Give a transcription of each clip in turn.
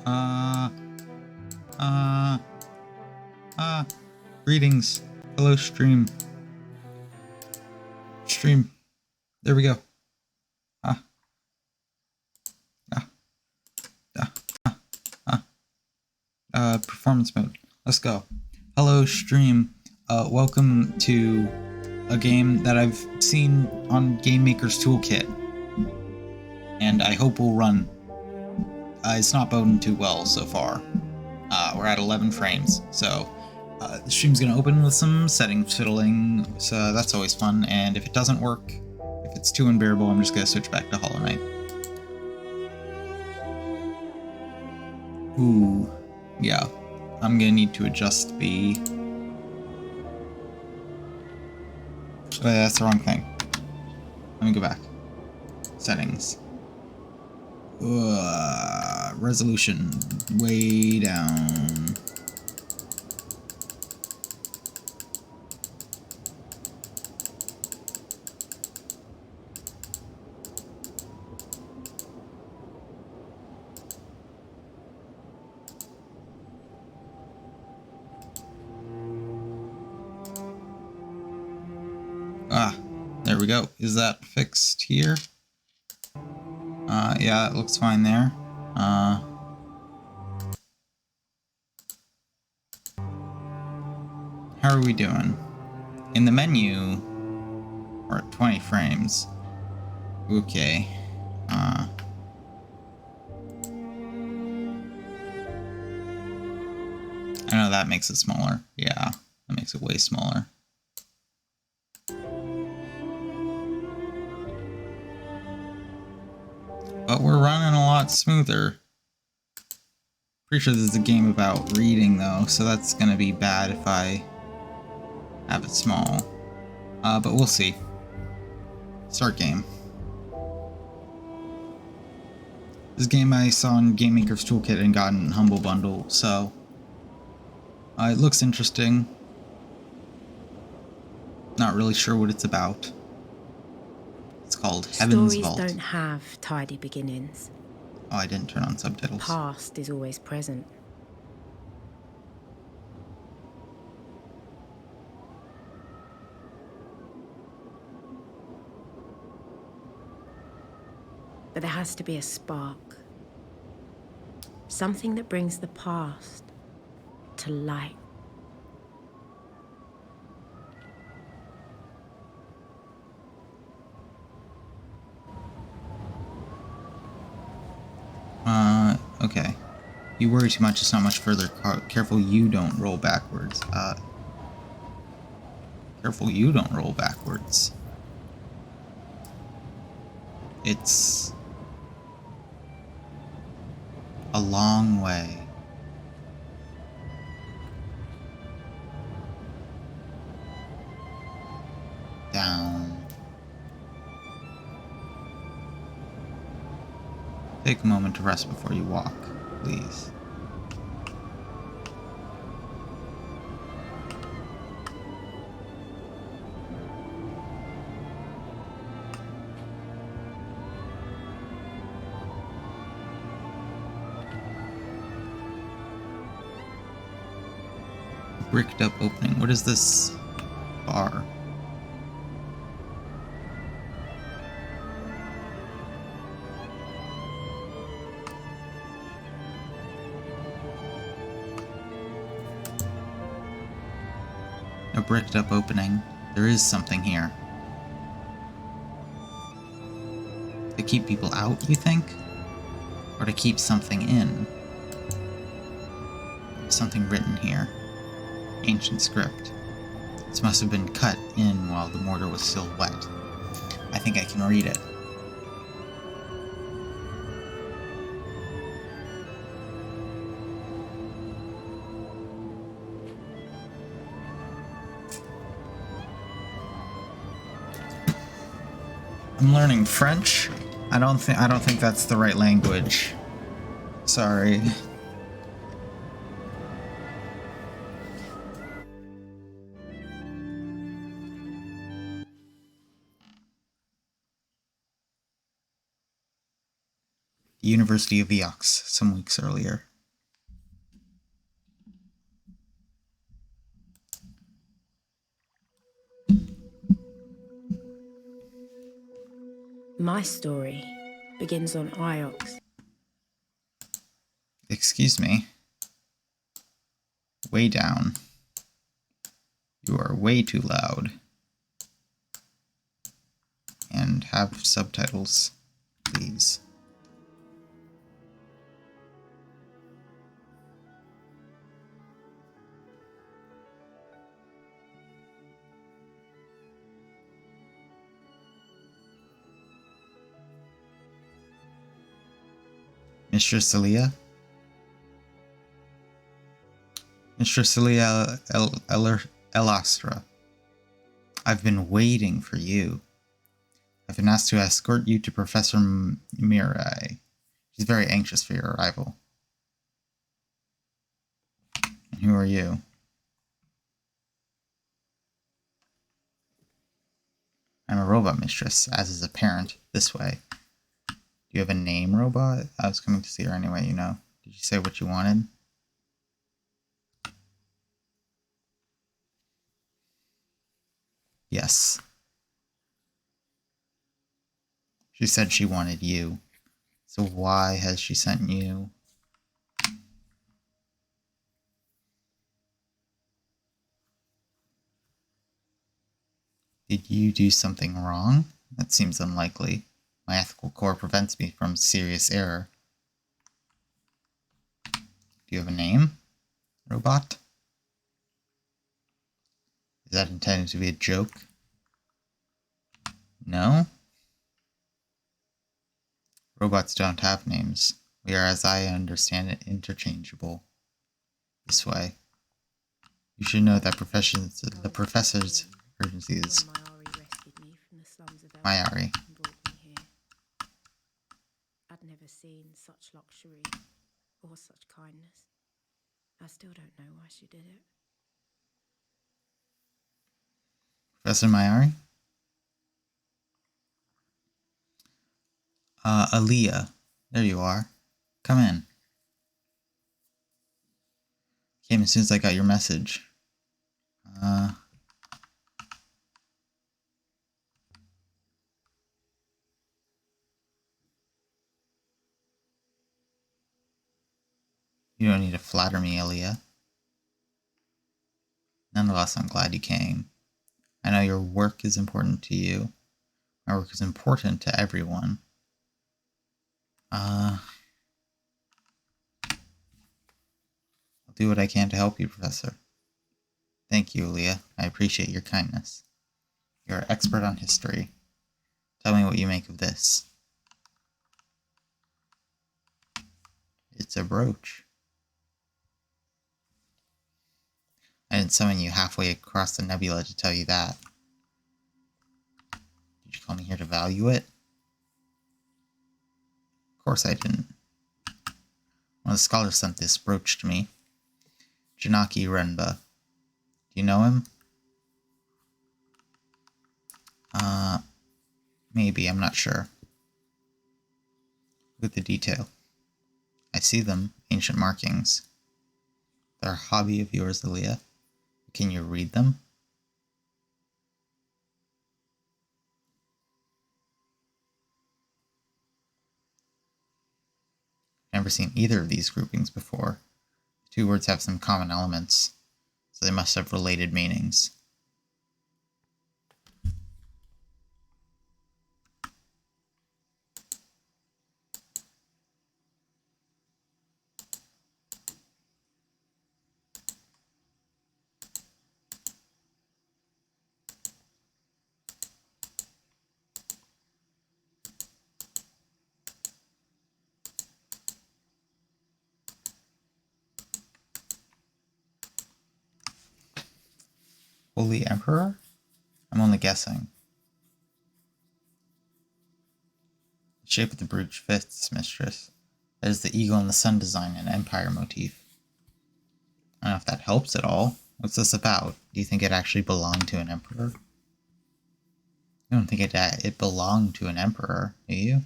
Uh, uh, Greetings. Hello, stream. Stream. There we go. Ah, ah, ah, performance mode. Let's go. Hello, stream. Welcome to a game that I've seen on Game Maker's Toolkit, and I hope will run. It's not boding too well so far. We're at 11 frames, so the stream's gonna open with some settings fiddling, so that's always fun, and if it doesn't work, if it's too unbearable, I'm just gonna switch back to Hollow Knight. Ooh, yeah. I'm gonna need to adjust the... Oh, that's the wrong thing. Let me go back. Settings. Resolution. Way down. There we go. Is that fixed here? Yeah, it looks fine there. How are we doing? In the menu, we're at 20 frames. Okay. I know that makes it smaller. Yeah, that makes it way smaller. But we're running a lot smoother. Pretty sure this is a game about reading though, so that's gonna be bad if I have it small. But we'll see. Start game. This game I saw in Game Maker's Toolkit and got in Humble Bundle, so it looks interesting. Not really sure what it's about. It's called Heaven's Vault. Stories don't have tidy beginnings. Oh, I didn't turn on subtitles. Past is always present. But there has to be a spark. Something that brings the past to light. Okay. You worry too much, it's not much further. Careful you don't roll backwards. Careful you don't roll backwards. It's a long way. Down. Take a moment to rest before you walk, please. Bricked up opening. What is this bar? A bricked up opening. There is something here. To keep people out, you think? Or to keep something in? There's something written here. Ancient script. This must have been cut in while the mortar was still wet. I think I can read it. I'm learning French. I don't think that's the right language. Sorry. The University of Vaux, some weeks earlier. My story begins on Iox. Excuse me. Way down. You are way too loud. And have subtitles, please. Mistress Celia? Mistress Celia Elastra. I've been waiting for you. I've been asked to escort you to Professor Mirai. She's very anxious for your arrival. And who are you? I'm a robot mistress, as is apparent. This way. Do you have a name, robot? I was coming to see her anyway, you know. Did you say what you wanted? Yes. She said she wanted you. So why has she sent you? Did you do something wrong? That seems unlikely. My ethical core prevents me from serious error. Do you have a name, robot? Is that intended to be a joke? No? Robots don't have names. We are, as I understand it, interchangeable. This way. You should know that the professor's urgency is Mayari. I'd never seen such luxury or such kindness. I still don't know why she did it. Professor Mayari? Aaliyah. There you are. Come in. Came as soon as I got your message. You don't need to flatter me, Aaliyah. Nonetheless, I'm glad you came. I know your work is important to you. My work is important to everyone. I'll do what I can to help you, Professor. Thank you, Aaliyah. I appreciate your kindness. You're an expert on history. Tell me what you make of this. It's a brooch. I didn't summon you halfway across the nebula to tell you that. Did you call me here to value it? Of course I didn't. One of the scholars sent this brooch to me. Janaki Renba. Do you know him? Maybe, I'm not sure. Look at the detail. I see them, ancient markings. They're a hobby of yours, Aaliyah. Can you read them? Never seen either of these groupings before. The two words have some common elements, so they must have related meanings. Holy Emperor? I'm only guessing. The shape of the brooch fits, mistress. That is the eagle and the sun design and empire motif. I don't know if that helps at all. What's this about? Do you think it actually belonged to an emperor? I don't think it belonged to an emperor, do you?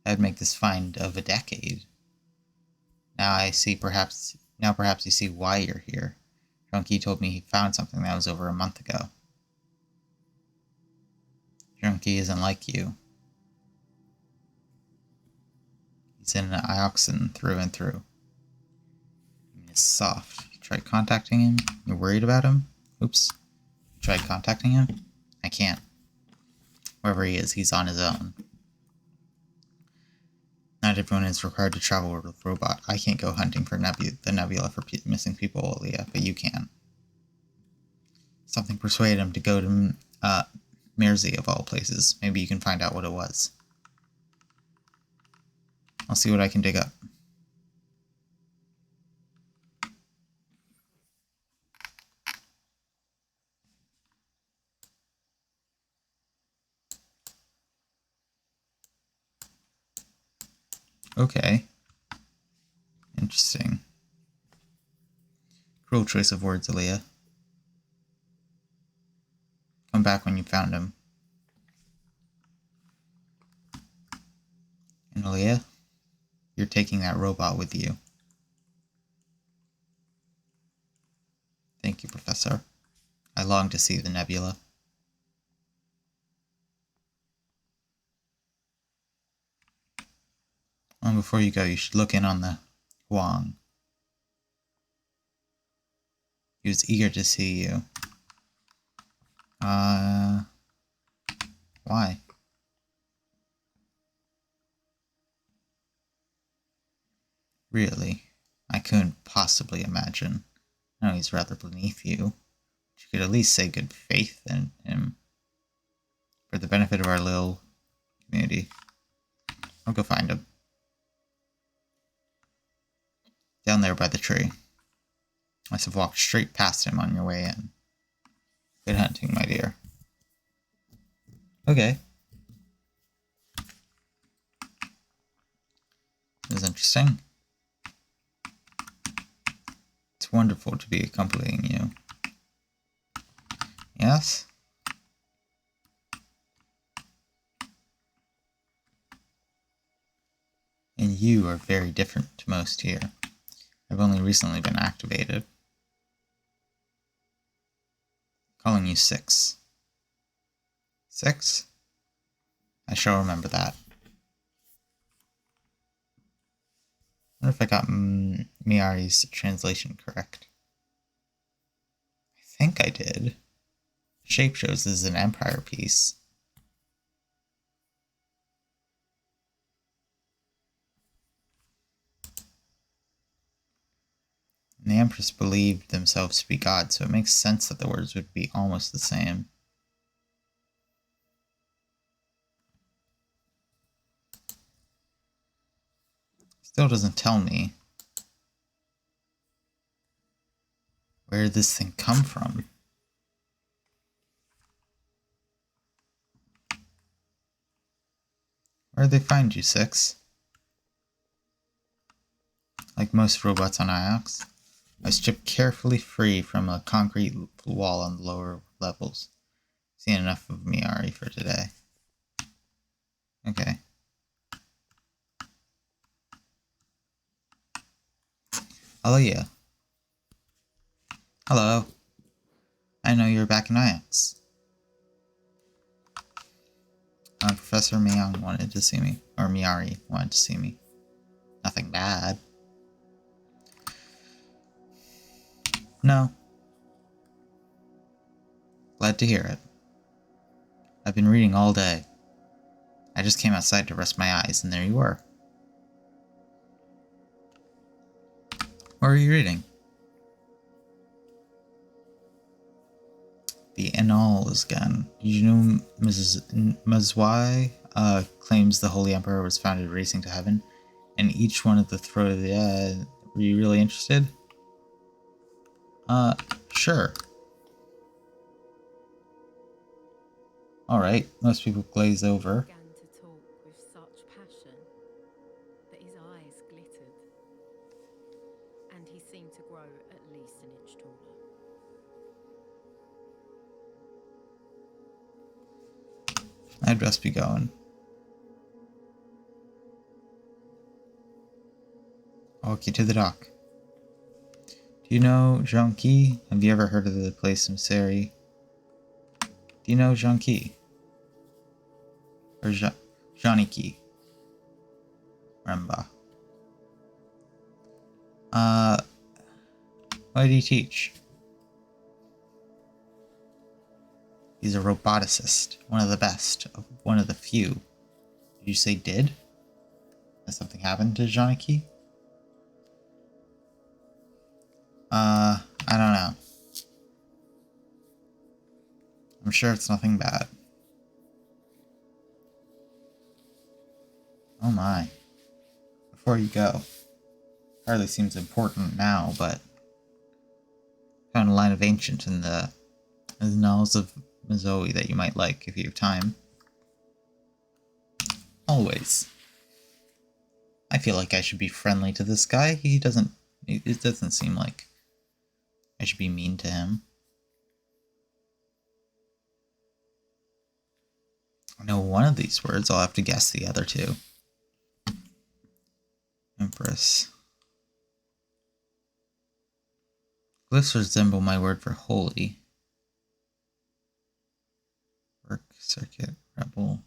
That would make this find of a decade. Now perhaps you see why you're here. Drunky told me he found something that was over a month ago. Drunky isn't like you. It's an Ioxin through and through. It's soft. You tried contacting him? You're worried about him? Oops. You tried contacting him? I can't. Wherever he is, he's on his own. Not everyone is required to travel with a robot. I can't go hunting for the nebula for missing people, Leah, but you can. Something persuaded him to go to Mersey, of all places. Maybe you can find out what it was. I'll see what I can dig up. Okay. Interesting. Cruel choice of words, Aaliyah. Come back when you found him. And Aaliyah, you're taking that robot with you. Thank you, Professor. I long to see the nebula. And before you go, you should look in on the Huang. He was eager to see you. Why? Really? I couldn't possibly imagine. I know he's rather beneath you. You could at least say good faith in him. For the benefit of our little community. I'll go find him. Down there by the tree. I must have walked straight past him on your way in. Good hunting, my dear. Okay. This is interesting. It's wonderful to be accompanying you. Yes? And you are very different to most here. I've only recently been activated. Calling you 6. 6? I shall remember that. I wonder if I got Miyari's translation correct. I think I did. Shape shows this is an Empire piece. And the Empress believed themselves to be gods, so it makes sense that the words would be almost the same. Still doesn't tell me where did this thing come from. Where did they find you, 6? Like most robots on Iox, I was stripped carefully free from a concrete wall on the lower levels. Seen enough of Miyari for today. Okay. Aaliyah. Hello. I know you're back in Iox. Professor Myung wanted to see me. Or Miyari wanted to see me. Nothing bad. No. Glad to hear it. I've been reading all day. I just came outside to rest my eyes, and there you were. What are you reading? The Annals again. Did you know Mrs. Mazwai claims the Holy Emperor was founded racing to heaven, and each one at the throat of the were you really interested? Sure. Alright, most people glaze over. Began to talk with such passion that his eyes glittered, and he seemed to grow at least an inch taller. I'd best be going. I'll walk you to the dock. Do you know Zhangqi? Have you ever heard of the place in Seri? Do you know Zhangqi? Or Zhaniki? Remba. What did he teach? He's a roboticist. One of the best. One of the few. Did you say did? Has something happened to Janaki? I don't know. I'm sure it's nothing bad. Oh my. Before you go. Hardly seems important now, but found a line of ancient in the Annals of Mizoe that you might like if you have time. Always. I feel like I should be friendly to this guy. It doesn't seem like I should be mean to him. I know one of these words, I'll have to guess the other two. Empress. Glyphs resemble my word for holy. Work, circuit, rebel.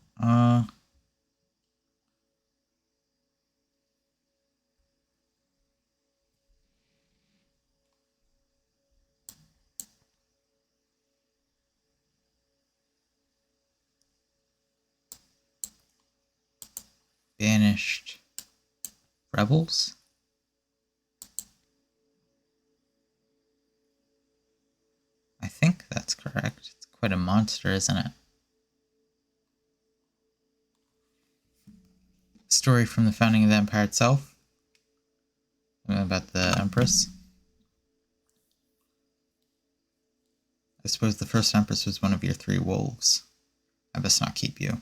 Banished rebels? I think that's correct. It's quite a monster, isn't it? Story from the founding of the Empire itself. About the Empress. I suppose the first Empress was one of your 3 wolves. I best not keep you.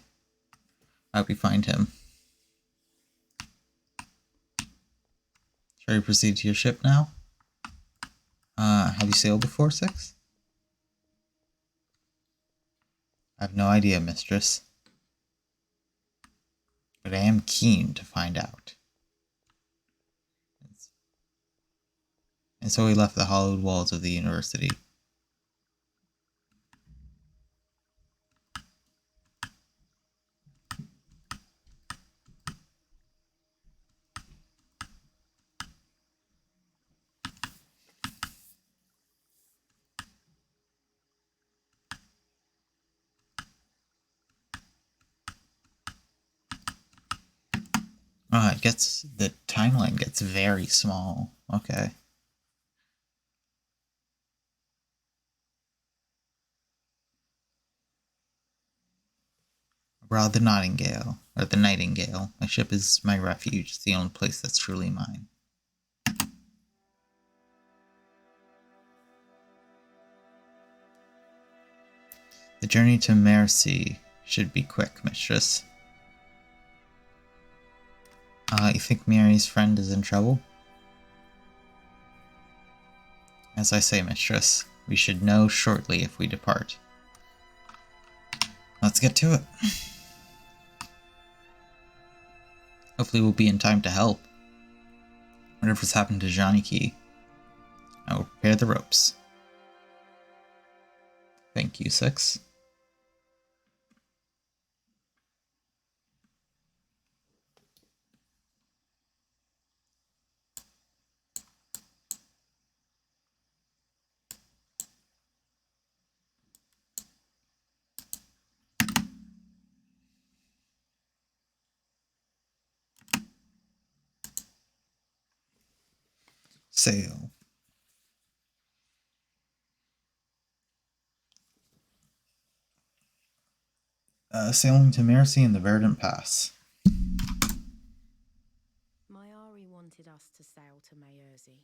I hope you find him. Shall we proceed to your ship now? Have you sailed before, 6? I have no idea, mistress. But I am keen to find out. And so we left the hollowed walls of the university. The timeline gets very small. Okay. Abroad the Nightingale, or the Nightingale. My ship is my refuge. It's the only place that's truly mine. The journey to Mercy should be quick, mistress. You think Mary's friend is in trouble? As I say, mistress, we should know shortly if we depart. Let's get to it. Hopefully we'll be in time to help. Whatever's happened to Janaki, I will prepare the ropes. Thank you, 6. Sail. Sailing to Mercy in the Verdant Pass. Mayari wanted us to sail to Mayerzi.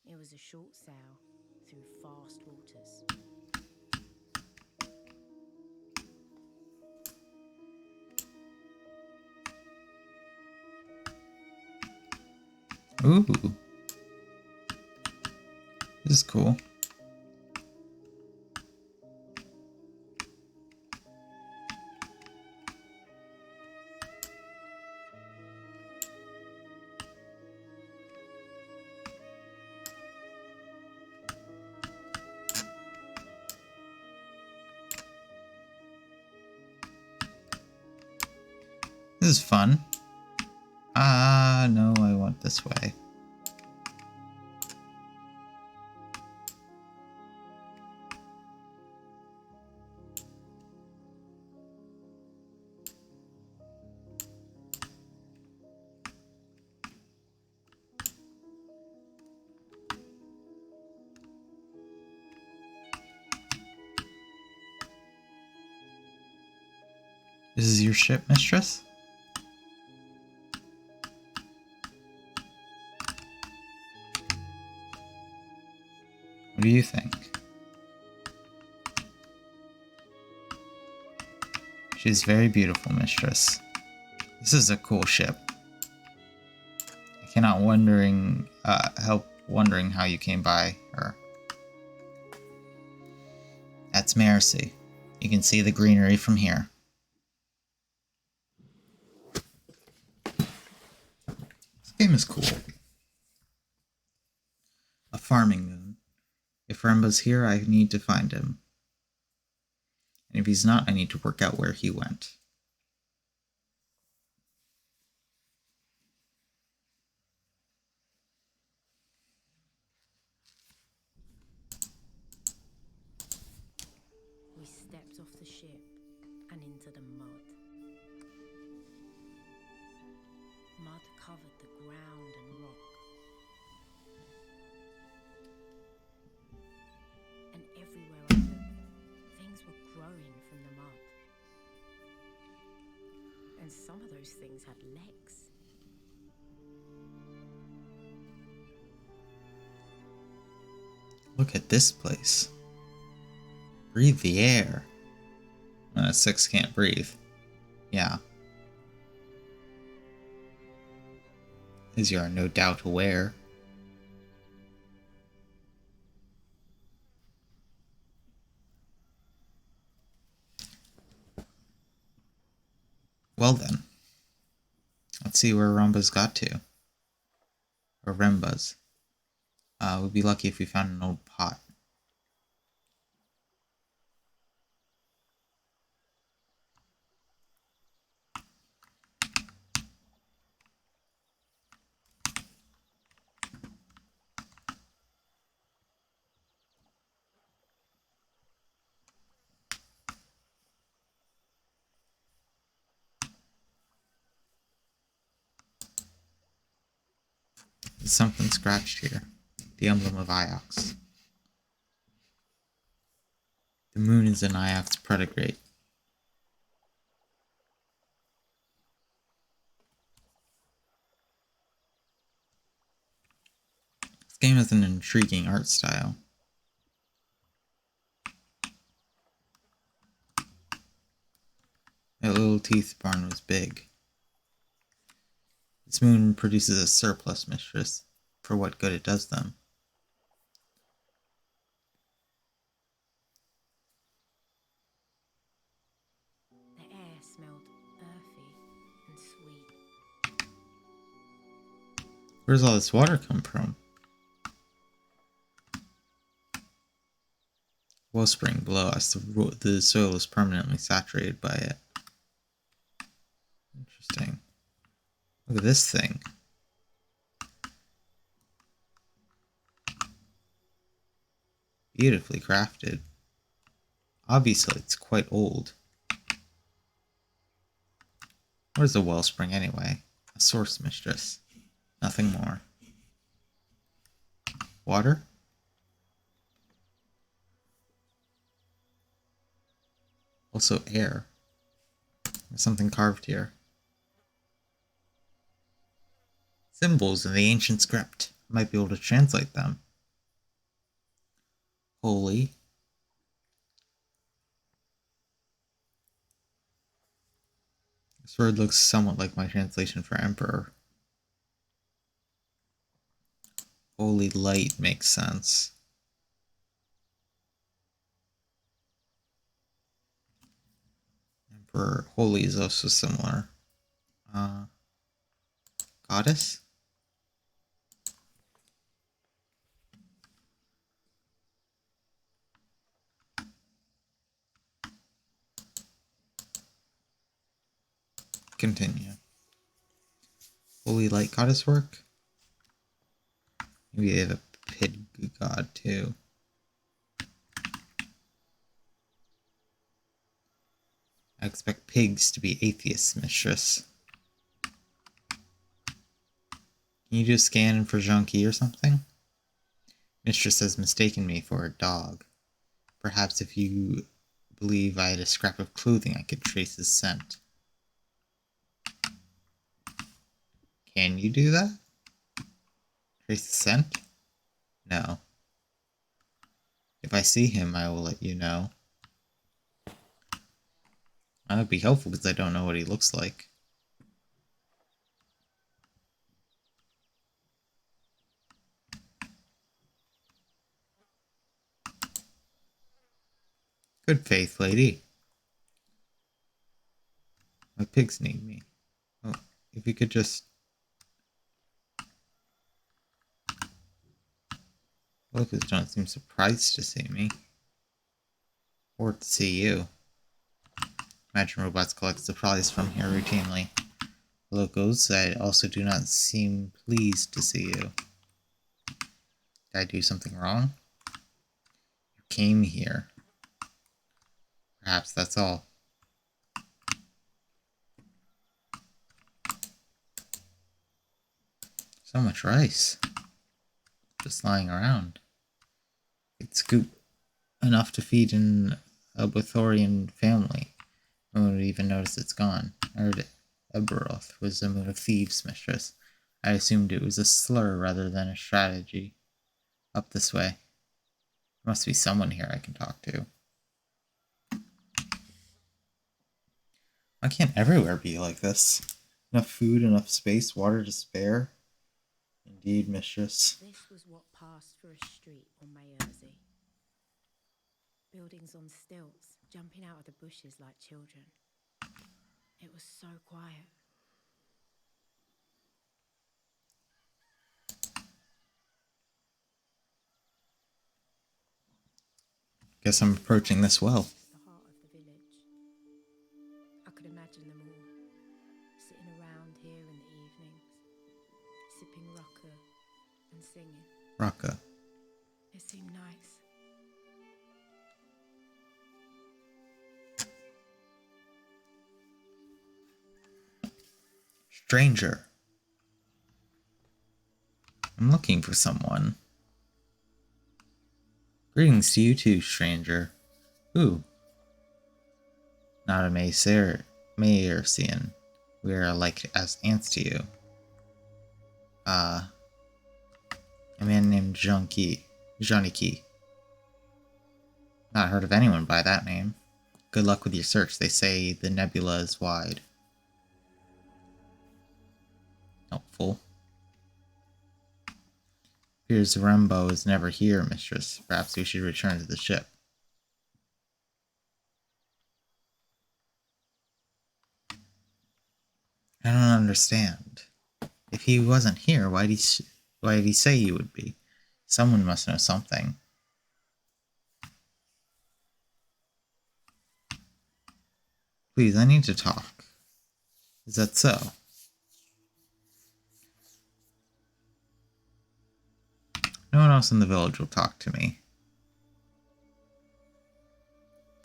It was a short sail through fast waters. Ooh. This is cool. This is fun. No, I want this way. This is your ship, mistress? What do you think? She's very beautiful, mistress. This is a cool ship. I cannot help wondering how you came by her. That's Mercy. You can see the greenery from here. This game is cool. A farming moon. If Remba's here, I need to find him. And if he's not, I need to work out where he went. We stepped off the ship and into the mud. Mud covered the ground and rock. And everywhere I looked, things were growing from the mud. And some of those things had legs. Look at this place. Breathe the air. 6 can't breathe. Yeah. As you are no doubt aware. Well then. Let's see where Remba's got to. Or Remba's. We'd be lucky if we found an old pot. There's something scratched here. The emblem of Iox. The moon is an Iox predicate. This game has an intriguing art style. That little teeth barn was big. This moon produces a surplus, mistress, for what good it does them. The air smelled earthy and sweet. Where's all this water come from? Wellspring below us. The soil is permanently saturated by it. Interesting. Look at this thing. Beautifully crafted. Obviously, it's quite old. Where's the wellspring anyway? A source, mistress. Nothing more. Water? Also air. There's something carved here. Symbols in the ancient script. I might be able to translate them. Holy. This word looks somewhat like my translation for emperor. Holy light makes sense. Emperor. Holy is also similar. Goddess? Continue. Holy light goddess work? Maybe they have a pig god too. I expect pigs to be atheists, mistress. Can you do a scan for Junkie or something? Mistress has mistaken me for a dog. Perhaps if you believe I had a scrap of clothing, I could trace his scent. Can you do that? Trace the scent? No. If I see him, I will let you know. That would be helpful because I don't know what he looks like. Good faith, lady. My pigs need me. Oh, if you could just... Locals don't seem surprised to see me. Or to see you. Imagine robots collect supplies from here routinely. Locals, I also do not seem pleased to see you. Did I do something wrong? You came here. Perhaps that's all. So much rice. Just lying around. It's scoop enough to feed an Abathorian family. No one would even notice it's gone. I heard Eberoth was a moon of thieves, mistress. I assumed it was a slur rather than a strategy. Up this way. There must be someone here I can talk to. Why can't everywhere be like this? Enough food, enough space, water to spare? Indeed, mistress. This was what passed for a street on Mayerzy. Buildings on stilts, jumping out of the bushes like children. It was so quiet. Guess I'm approaching this well. The heart of the village. I could imagine them all, sitting around here in the evenings, sipping raka and singing. Raka. It seemed nice. Stranger. I'm looking for someone. Greetings to you too, stranger. Who? Not a Mayersian. We are like as ants to you. A man named Johnny Key. Not heard of anyone by that name. Good luck with your search. They say the nebula is wide. Helpful. Appears Rembo is never here, mistress. Perhaps we should return to the ship. I don't understand. If he wasn't here, why did he say he would be? Someone must know something. Please, I need to talk. Is that so? No one else in the village will talk to me.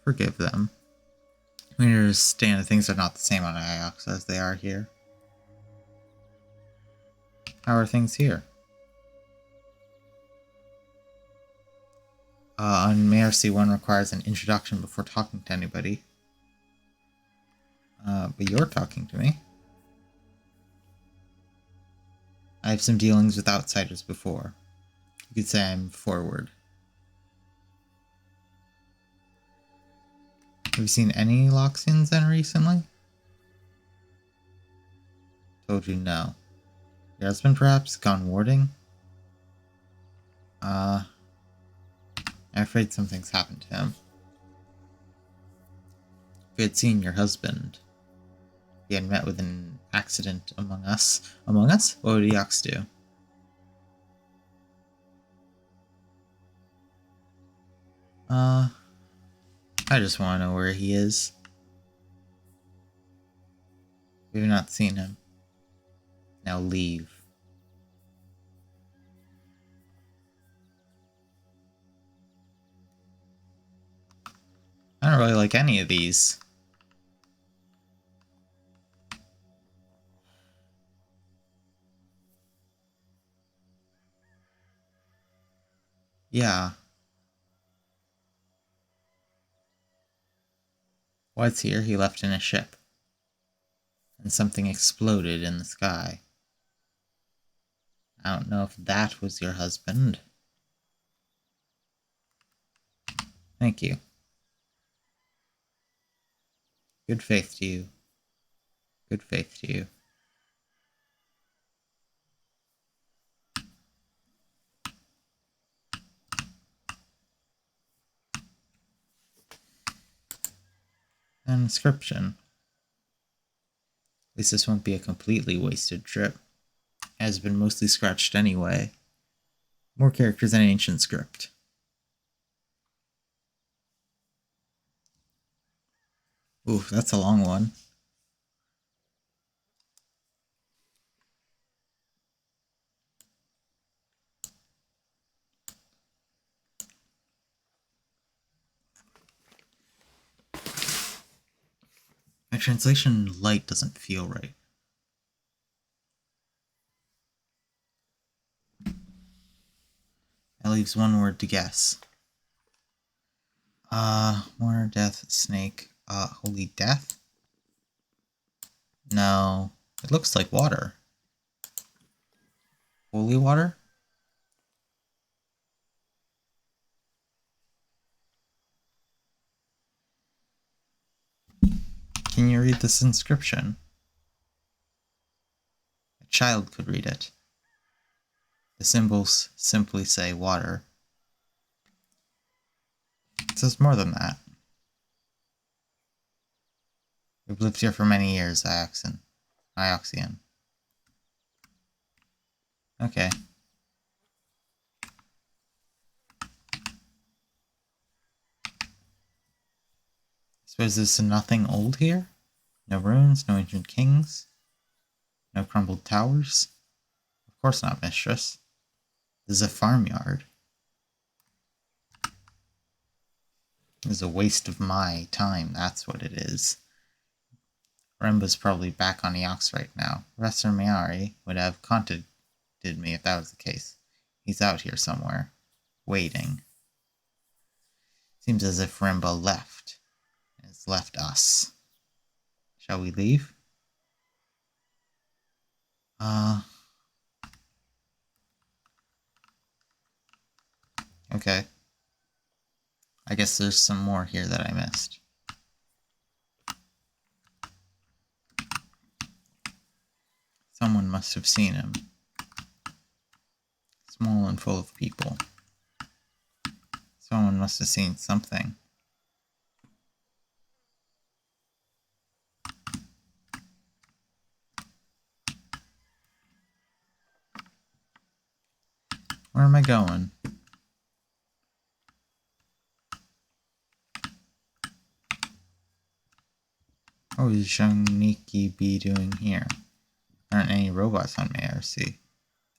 Forgive them. We understand that things are not the same on Iox as they are here. How are things here? On Mercy, one requires an introduction before talking to anybody. But you're talking to me. I have some dealings with outsiders before. You could say I'm forward. Have you seen any Loxians then recently? Told you no. Your husband perhaps gone warding? I'm afraid something's happened to him. If you had seen your husband, he had met with an accident among us. Among us? What would Eox do? I just want to know where he is. We've not seen him. Now leave. I don't really like any of these. Yeah. What's here? He left in a ship. And something exploded in the sky. I don't know if that was your husband. Thank you. Good faith to you. Good faith to you. An inscription. At least this won't be a completely wasted trip. It has been mostly scratched anyway. More characters than ancient script. Oof, that's a long one. My translation light doesn't feel right. That leaves one word to guess. Water, death, snake. Holy death? No. It looks like water. Holy water? Can you read this inscription? A child could read it. The symbols simply say water. It says more than that. We've lived here for many years, Ioxian. Okay. Suppose there's nothing old here? No ruins, no ancient kings? No crumbled towers? Of course not, mistress. This is a farmyard. This is a waste of my time, that's what it is. Remba's probably back on Eox right now. Professor Mayari would have contacted me if that was the case. He's out here somewhere, waiting. Seems as if Remba left. Has left us. Shall we leave? Okay. I guess there's some more here that I missed. Someone must have seen him. Small and full of people. Someone must have seen something. Where am I going? What would Shuniki be doing here? There aren't any robots on ARC.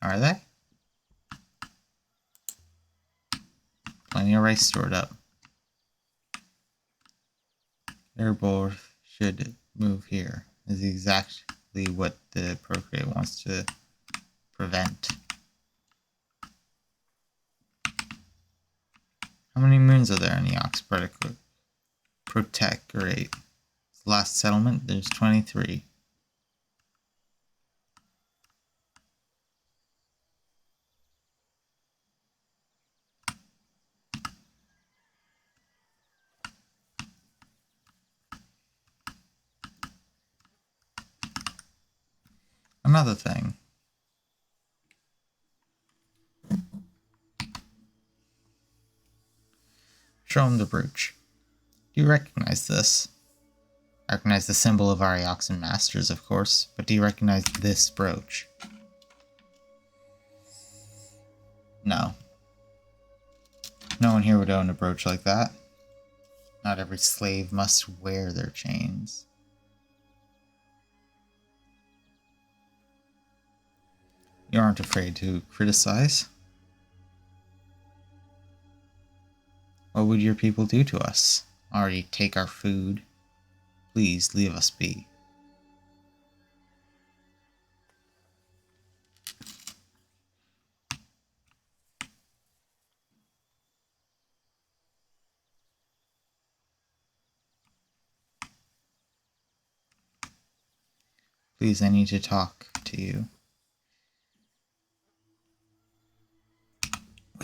Are they? Plenty of rice stored up. Airboard should move here. This is exactly what the Procreate wants to prevent. How many moons are there in the Ox Protectorate? Last settlement, there's 23. Another thing. Show him the brooch. Do you recognize this? I recognize the symbol of our Eoxan masters, of course, but do you recognize this brooch? No. No one here would own a brooch like that. Not every slave must wear their chains. You aren't afraid to criticize? What would your people do to us? Already take our food? Please leave us be. Please, I need to talk to you.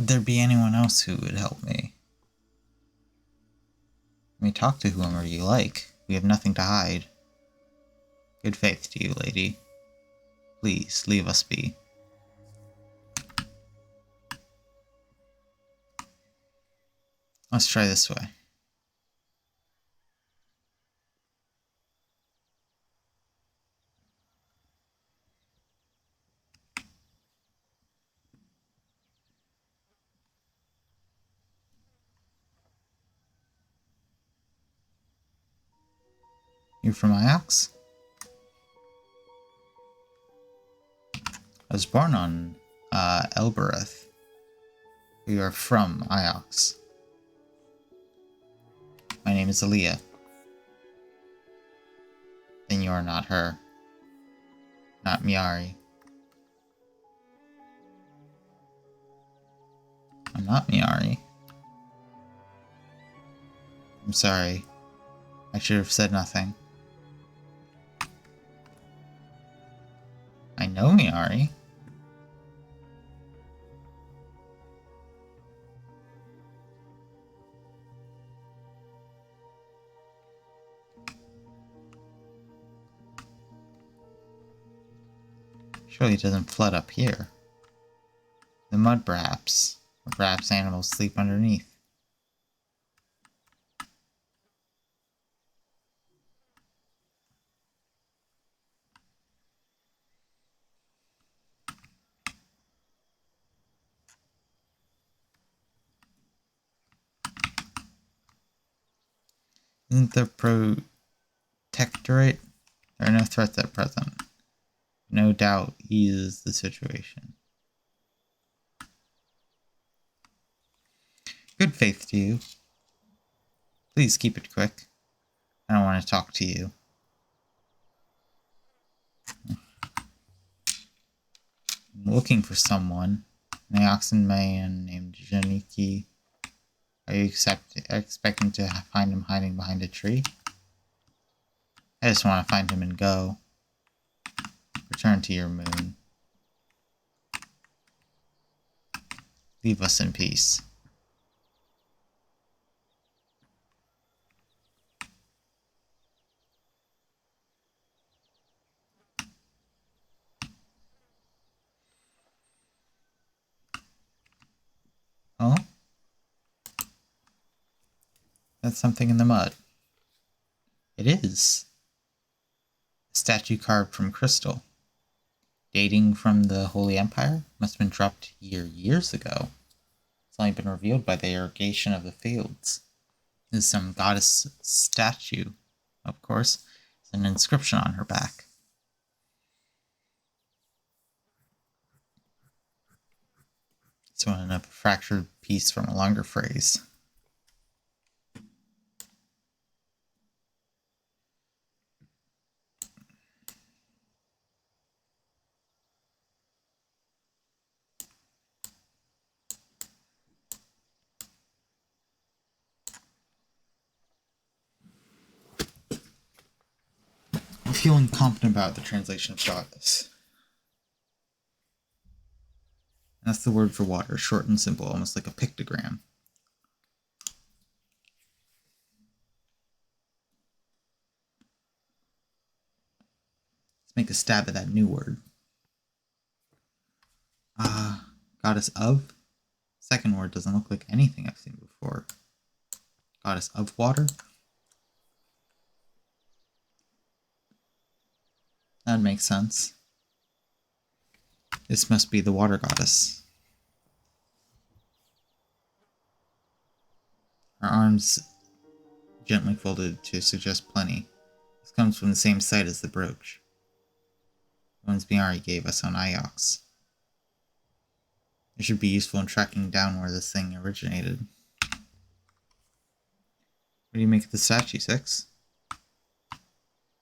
Could there be anyone else who would help me? I mean, talk to whoever you like. We have nothing to hide. Good faith to you, lady. Please, leave us be. Let's try this way. You're from Iox? I was born on Elbereth. We are from Iox. My name is Aaliyah. Then you are not her. Not Miari. I'm not Miari. I'm sorry. I should have said nothing. I know Miari. Surely it doesn't flood up here. The mud, perhaps. Or perhaps animals sleep underneath. Isn't the protectorate? There are no threats at present. No doubt eases the situation. Good faith to you. Please keep it quick. I don't want to talk to you. I'm looking for someone. An oxen man named Janiki. Are you expecting to find him hiding behind a tree? I just want to find him and go. Return to your moon. Leave us in peace. Oh? That's something in the mud. It is. A statue carved from crystal. Dating from the Holy Empire? Must have been dropped here years ago. It's only been revealed by the irrigation of the fields. There's some goddess statue, of course. There's an inscription on her back. It's one of a fractured piece from a longer phrase. I'm feeling confident about the translation of goddess. That's the word for water, short and simple, almost like a pictogram. Let's make a stab at that new word. Goddess of? Second word doesn't look like anything I've seen before. Goddess of water? That makes sense. This must be the water goddess. Her arms gently folded to suggest plenty. This comes from the same site as the brooch. The ones Miari gave us on Iox. It should be useful in tracking down where this thing originated. What do you make of the statue, Six?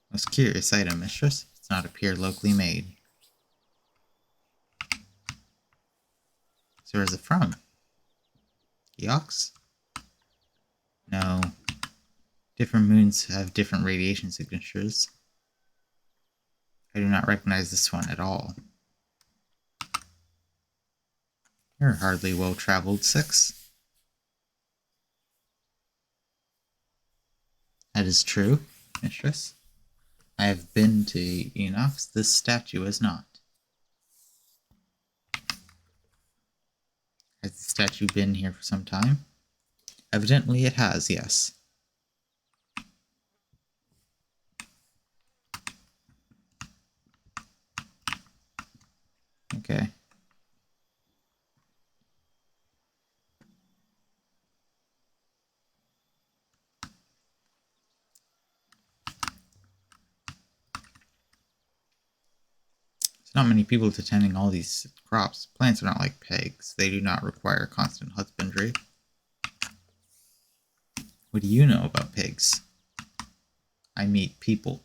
Most curious item, mistress. It's not appear locally made. So where's it from? Eox? No. Different moons have different radiation signatures. I do not recognize this one at all. You're hardly well-traveled, 6. That is true, mistress. I have been to Enoch's. This statue has not. Has the statue been here for some time? Evidently it has, yes. Okay. There's not many people tending all these crops. Plants are not like pigs. They do not require constant husbandry. What do you know about pigs? I meet people.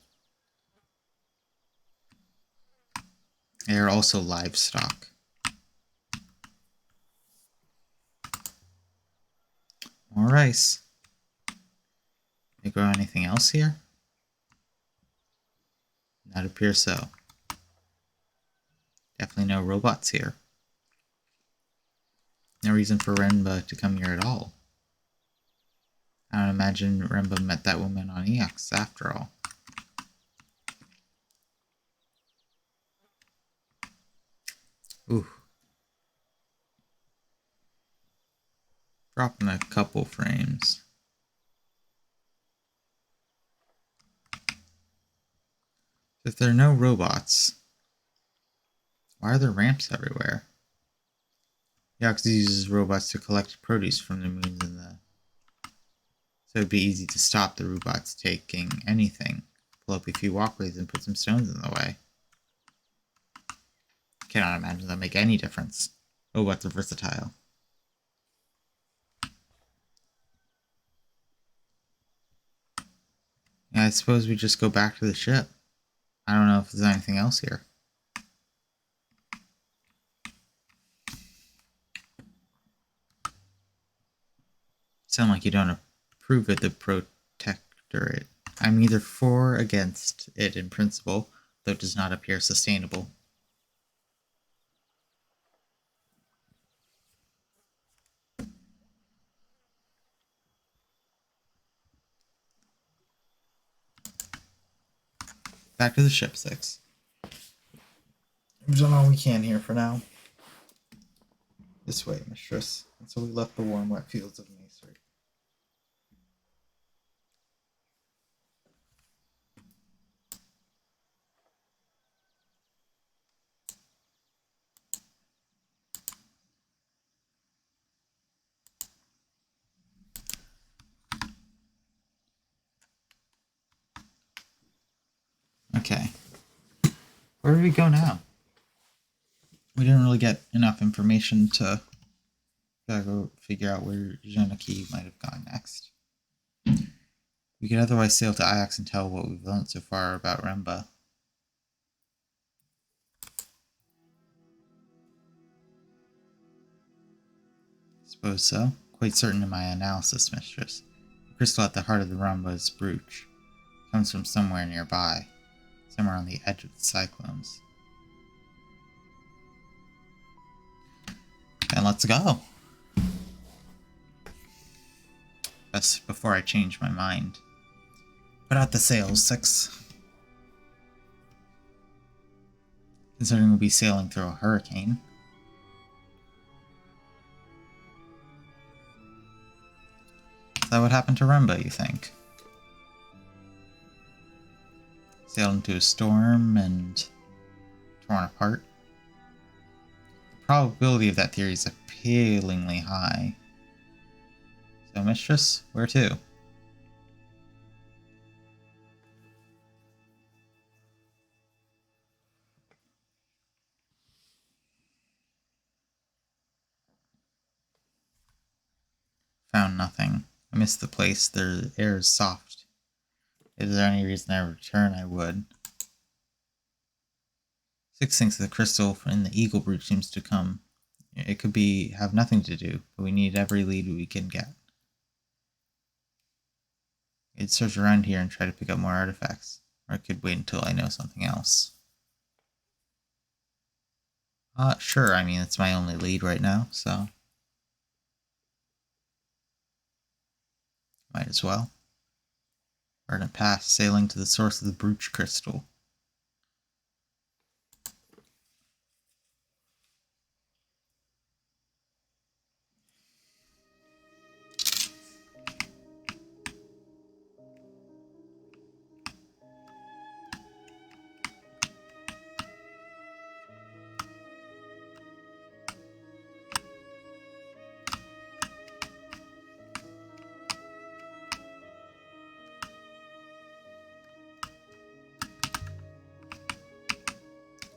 They are also livestock. More rice. They grow anything else here? That appears so. Definitely no robots here. No reason for Renba to come here at all. I don't imagine Renba met that woman on EX after all. Ooh. Dropping a couple frames. If there are no robots, why are there ramps everywhere? Yax uses robots to collect produce from the moons and the... So it'd be easy to stop the robots taking anything. Pull up a few walkways and put some stones in the way. Cannot imagine that make any difference. Robots are versatile. Yeah, I suppose we just go back to the ship. I don't know if there's anything else here. Sound like you don't approve of the protectorate. I'm either for or against it in principle, though it does not appear sustainable. Back to the ship, 6. We've done all we can here for now. This way, mistress. And so we left the warm, wet fields of Masry. Okay. Where do we go now? We didn't really get enough information to go figure out where Janaki might have gone next. We could otherwise sail to Ajax and tell what we've learned so far about Remba. Suppose so. Quite certain in my analysis, mistress. The crystal at the heart of the Remba's brooch comes from somewhere nearby, somewhere on the edge of the cyclones. And let's go. That's before I change my mind. Put out the sails, 6. Considering we'll be sailing through a hurricane. Is that what happened to Remba, you think? Sailed into a storm and torn apart? The probability of that theory is appealingly high. So, mistress, where to? Found nothing. I missed the place. The air is soft. If there any reason I return, I would. 6 thinks the crystal in the eagle brooch seems to come. It could have nothing to do, but we need every lead we can get. I'd search around here and try to pick up more artifacts, or I could wait until I know something else. Sure, I mean, it's my only lead right now, so... might as well. We're in a path sailing to the source of the brooch crystal.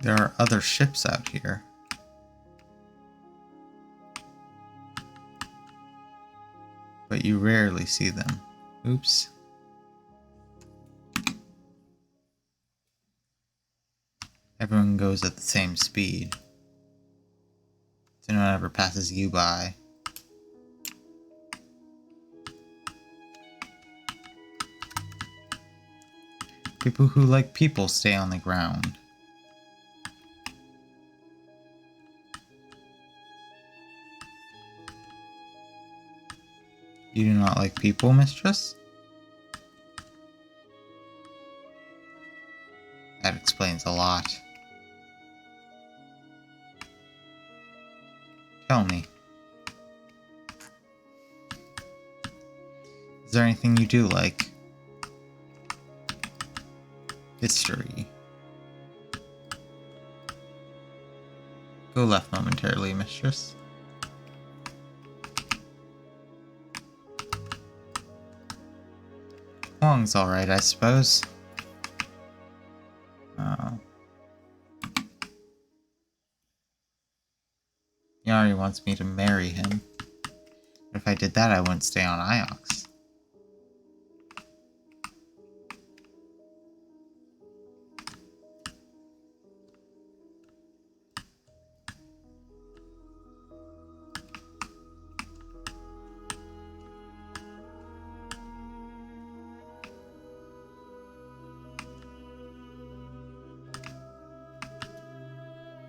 There are other ships out here. But you rarely see them. Oops. Everyone goes at the same speed. So no one ever passes you by. People who like people stay on the ground. You do not like people, mistress? That explains a lot. Tell me. Is there anything you do like? History. Go left momentarily, mistress. Long's alright, I suppose. Yari wants me to marry him. But if I did that, I wouldn't stay on Iox.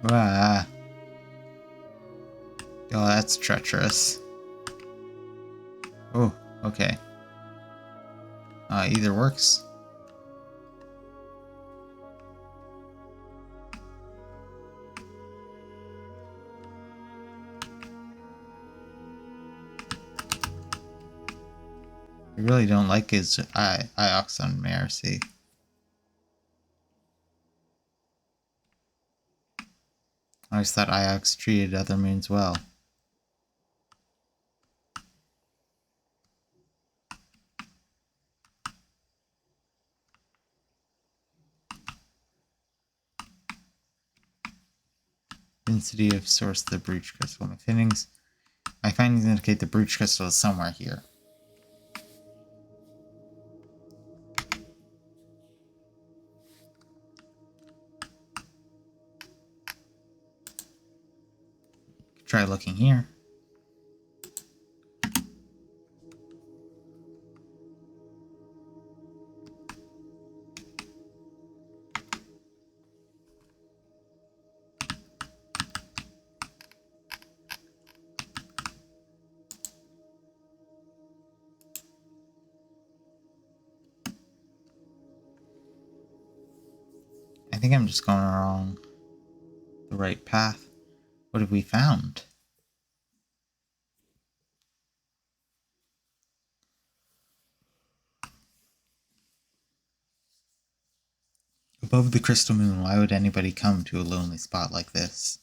Ah. Oh, that's treacherous. Oh, okay. Either works. I really don't like his Iox on Mercy. I always thought Iox treated other moons well. Density of source of the brooch crystal. My findings indicate the brooch crystal is somewhere here. Try looking here. I think I'm just going along the right path. What have we found? Above the crystal moon, why would anybody come to a lonely spot like this?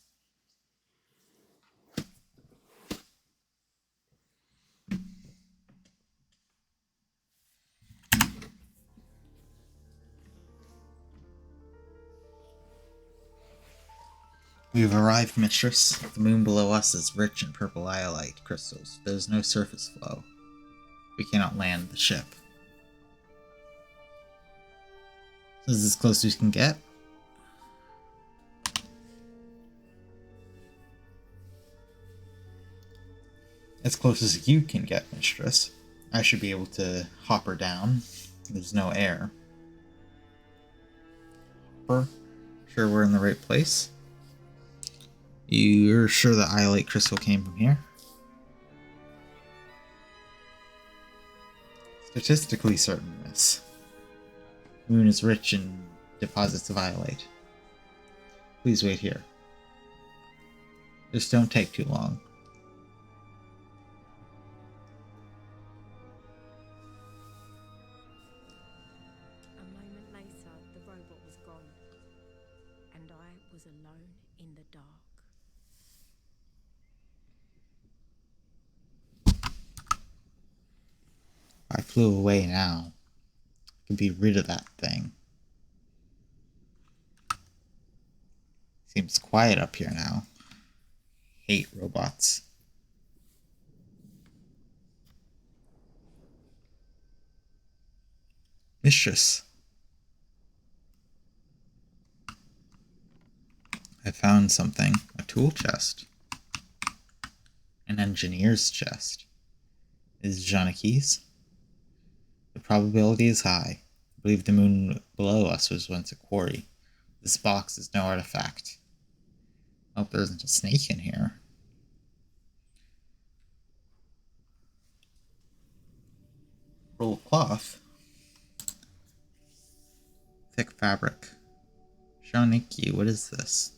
We have arrived, mistress. The moon below us is rich in purple iolite crystals. There is no surface flow. We cannot land the ship. This is as close as we can get. As close as you can get, mistress. I should be able to hop her down. There's no air. Hopper. Sure we're in the right place. You're sure the iolite crystal came from here? Statistically certain, miss. The moon is rich in deposits of iolite. Please wait here. Just don't take too long. A moment later, the robot was gone, and I was alone in the dark. I flew away now. I can be rid of that thing. Seems quiet up here now. Hate robots. Mistress. I found something. A tool chest. An engineer's chest. Is Janaki's? The probability is high. I believe the moon below us was once a quarry. This box is no artifact. I hope there isn't a snake in here. Roll of cloth. Thick fabric. Shaniki, what is this?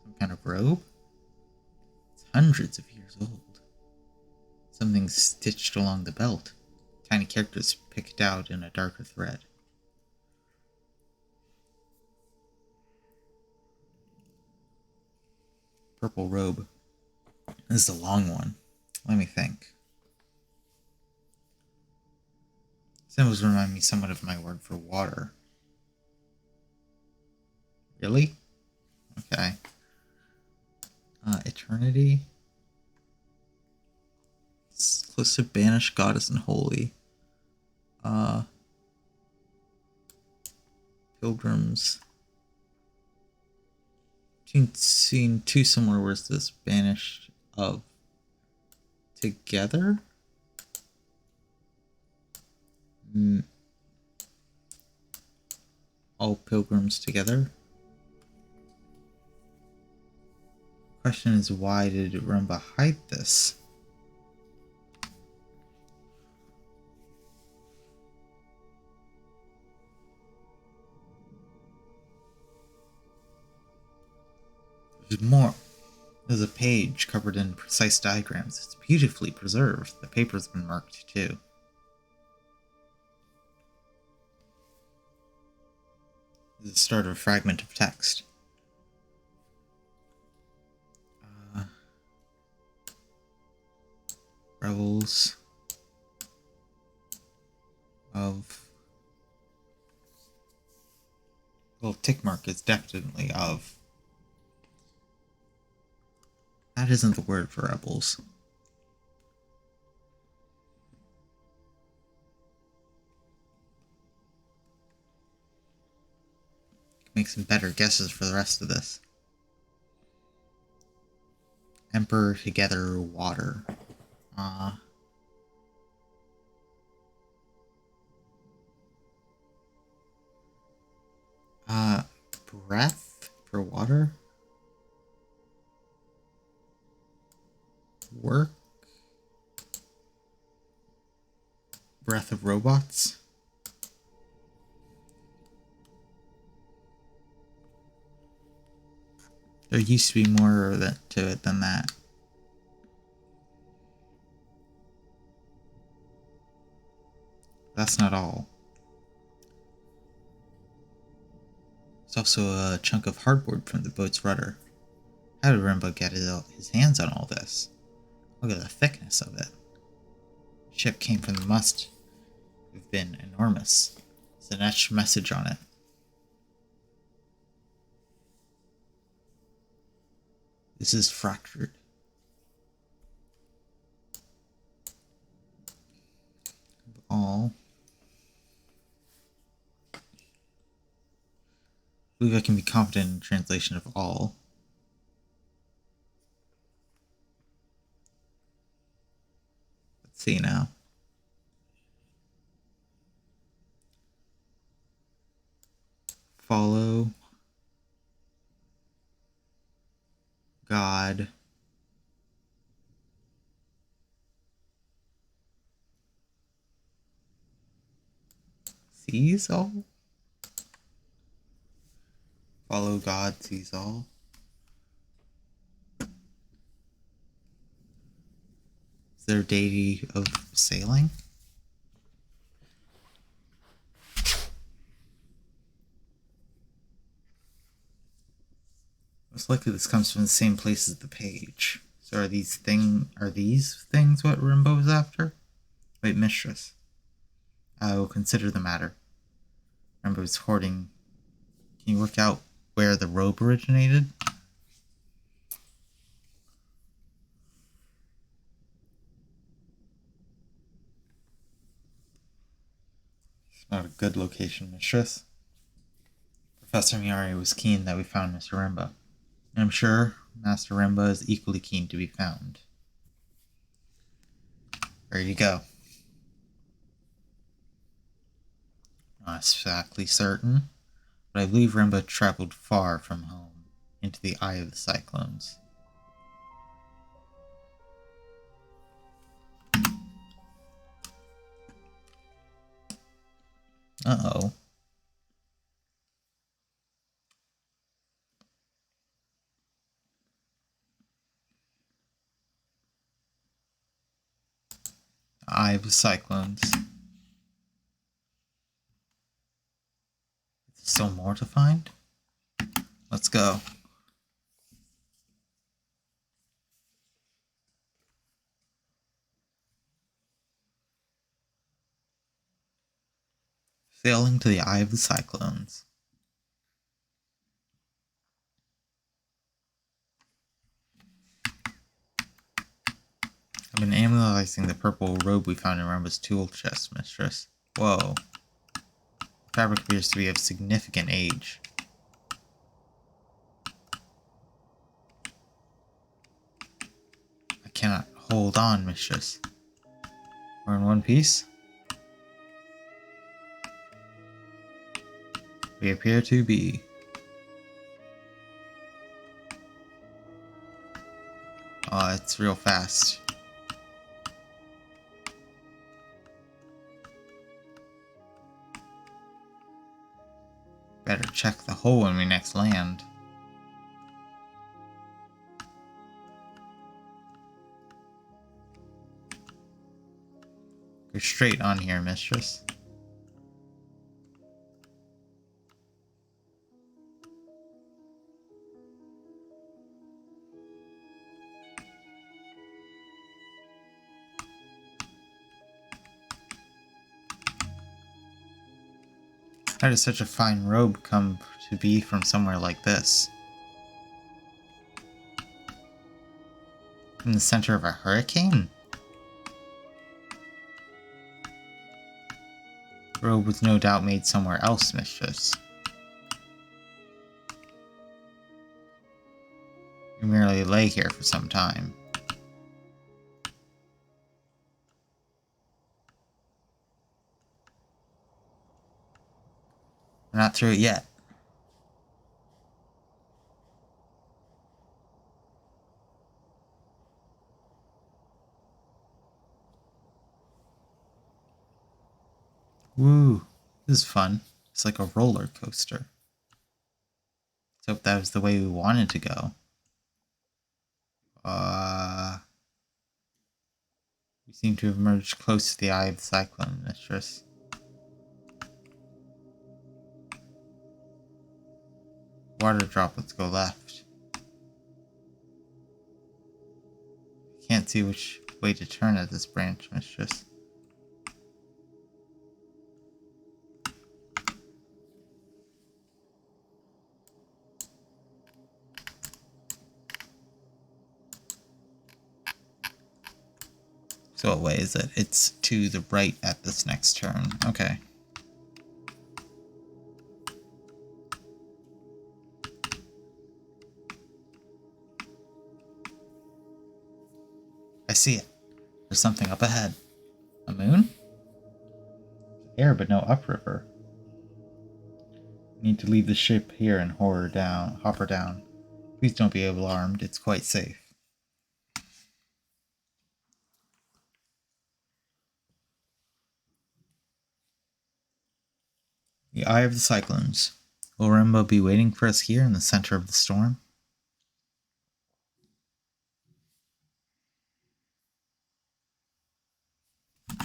Some kind of robe? It's hundreds of years old. Something stitched along the belt. Tiny characters picked out in a darker thread. Purple robe. This is a long one. Let me think. Symbols remind me somewhat of my word for water. Really? Okay. Eternity. It's close to banished, goddess, and holy. Pilgrims. Seen two similar words to this. Banished of together. All pilgrims together. Question is, why did Rumba hide this? There's more. There's a page covered in precise diagrams. It's beautifully preserved. The paper's been marked too. This is the start of a fragment of text. Rebels of... Well, tick mark is definitely of. That isn't the word for rebels. Make some better guesses for the rest of this. Emperor together water. Breath for water? Work? Breath of robots? There used to be more to it than that. That's not all. There's also a chunk of hardboard from the boat's rudder. How did Rimba get his hands on all this? Look at the thickness of it. The ship came from the must have been enormous. There's an etched message on it. This is fractured. All. I believe I can be confident in translation of all. Let's see now. Follow. God. Sees all? Follow God sees all. Is there a deity of sailing? Most likely this comes from the same place as the page. So are these things what Rimbo is after? Wait, mistress. I will consider the matter. Rimbo's hoarding. Can you work out where the robe originated? It's not a good location, mistress. Professor Miari was keen that we found Mr. Rimba. And I'm sure Master Rimba is equally keen to be found. Ready to go. Not exactly certain, but I believe Rimba traveled far from home, into the eye of the cyclones. Uh-oh. Eye of the cyclones. It's so more to find? Let's go. Sailing to the eye of the cyclones. I've been analyzing the purple robe we found in Rumba's tool chest, mistress. Whoa. The fabric appears to be of significant age. I cannot hold on, mistress. We're in one piece? We appear to be. Oh, it's real fast. Better check the hole when we next land. Go straight on here, mistress. How does such a fine robe come to be from somewhere like this? In the center of a hurricane? The robe was no doubt made somewhere else, mistress. You merely lay here for some time. We're not through it yet. Woo! This is fun. It's like a roller coaster. Let's hope that was the way we wanted to go. We seem to have merged close to the eye of the cyclone, mistress. Water droplets go left. Can't see which way to turn at this branch, mistress. So what way is it? It's to the right at this next turn. Okay. I see it. There's something up ahead. A moon? Air, but no upriver. We need to leave the ship here and hop her down. Please don't be alarmed, it's quite safe. The Eye of the Cyclones. Will Rimbo be waiting for us here in the center of the storm? The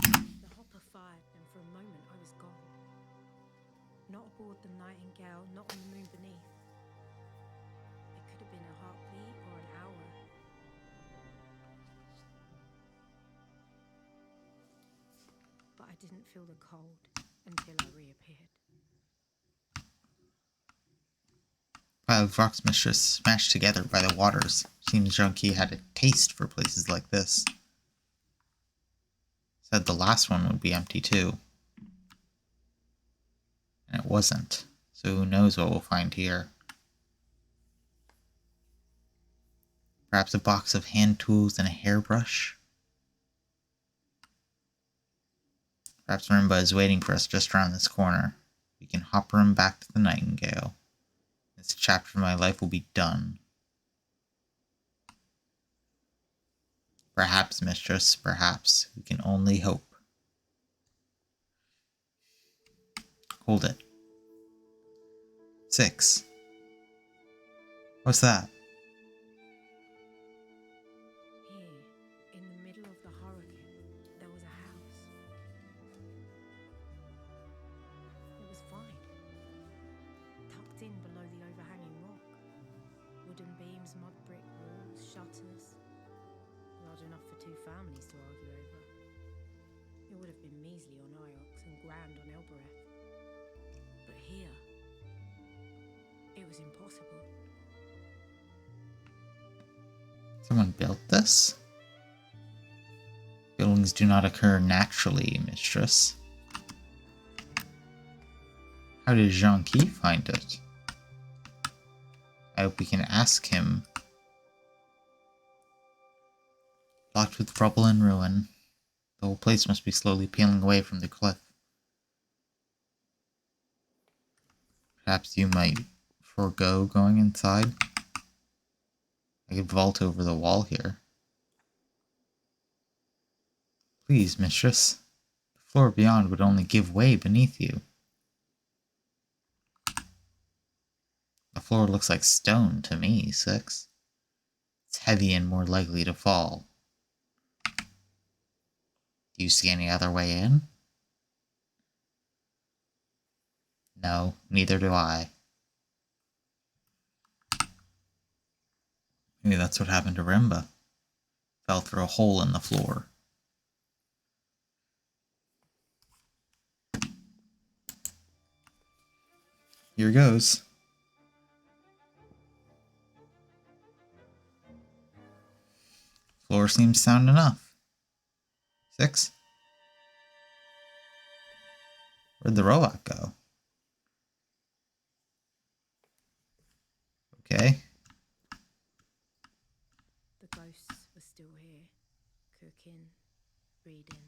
hopper fired, and for a moment I was gone. Not aboard the Nightingale, not on the moon beneath. It could have been a heartbeat or an hour. But I didn't feel the cold until I reappeared. Pile of rocks, mistress, smashed together by the waters. Seems Junkie had a taste for places like this. Said the last one would be empty too. And it wasn't. So who knows what we'll find here. Perhaps a box of hand tools and a hairbrush? Perhaps Rimba is waiting for us just around this corner. We can hopper him back to the Nightingale. This chapter of my life will be done. Perhaps, mistress, perhaps. We can only hope. Hold it. 6. What's that? Here, in the middle of the hurricane, there was a house. It was fine. Tucked in below the overhanging rock. Wooden beams, mud brick walls, shutters. Large enough for 2 families to argue over. It would have been measly on Iox and grand on Elbereth. But here, it was impossible. Someone built this? Buildings do not occur naturally, mistress. How did Jean-Qui find it? I hope we can ask him. Blocked with rubble and ruin. The whole place must be slowly peeling away from the cliff. Perhaps you might forego going inside? I could vault over the wall here. Please, mistress. The floor beyond would only give way beneath you. The floor looks like stone to me, 6. It's heavy and more likely to fall. Do you see any other way in? No, neither do I. Maybe that's what happened to Rimba. Fell through a hole in the floor. Here goes. Floor seems sound enough. 6. Where'd the robot go? Okay. The ghosts were still here, cooking, reading,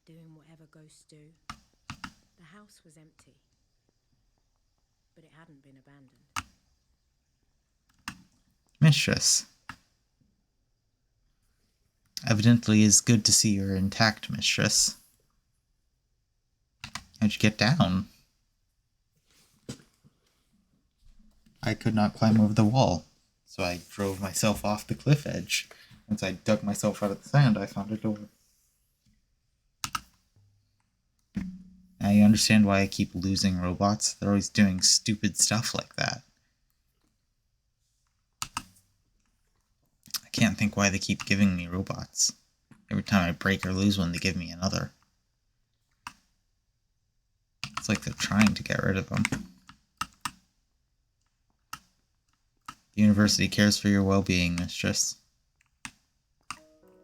doing whatever ghosts do. The house was empty, but it hadn't been abandoned. Mistress. Evidently it's good to see you're intact, mistress. How'd you get down? I could not climb over the wall, so I drove myself off the cliff edge. Once I dug myself out of the sand, I found a door. Now you understand why I keep losing robots? They're always doing stupid stuff like that. I can't think why they keep giving me robots. Every time I break or lose one, they give me another. It's like they're trying to get rid of them. The university cares for your well-being, mistress.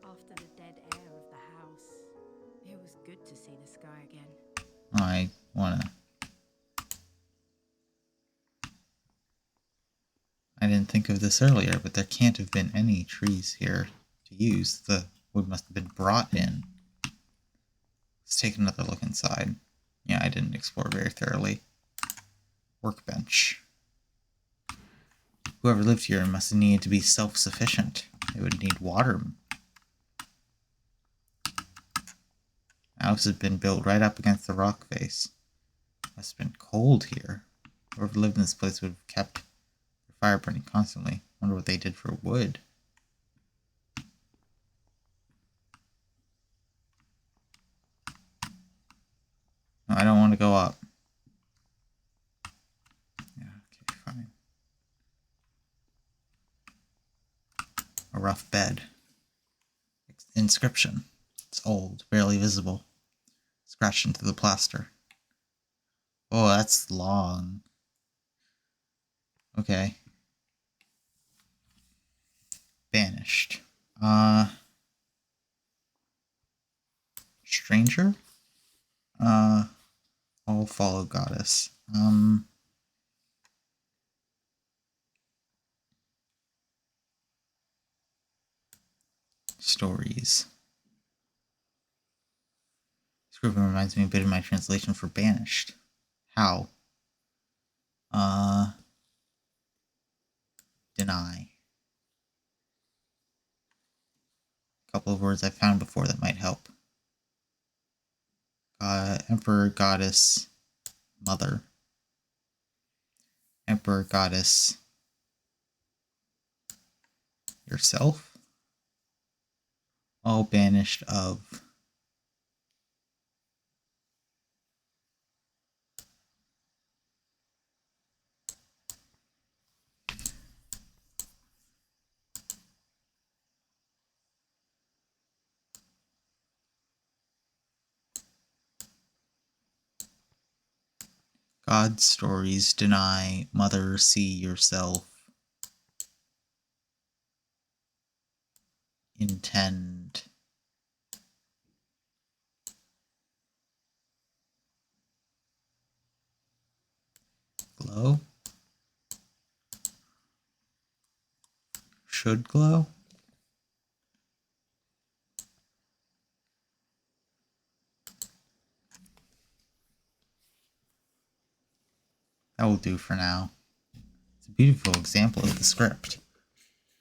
After the dead air of the house, it was good to see the sky again. I didn't think of this earlier, but there can't have been any trees here to use. The wood must have been brought in. Let's take another look inside. Yeah, I didn't explore very thoroughly. Workbench. Whoever lived here must have needed to be self-sufficient. They would need water. The house has been built right up against the rock face. Must have been cold here. Whoever lived in this place would have kept their fire burning constantly. Wonder what they did for wood. No, I don't want to go up. Yeah, okay, fine. A rough bed. Inscription. It's old, barely visible. Scratched into the plaster. Oh, that's long. Okay. Banished. Stranger? All follow goddess. Stories. This group reminds me a bit of my translation for banished. How? Deny. A couple of words I found before that might help. Emperor, goddess, mother. Emperor, goddess, yourself. All banished of. God stories, deny, mother, see yourself, intend. Glow? Should glow? That will do for now. It's a beautiful example of the script.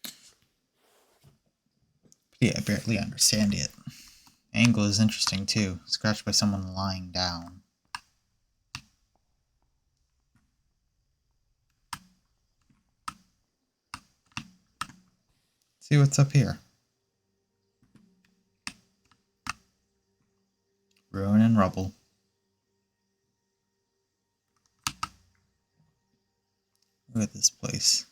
But yeah, I barely understand it. Angle is interesting too. Scratched by someone lying down. See what's up here. Ruin and rubble. Look at this place.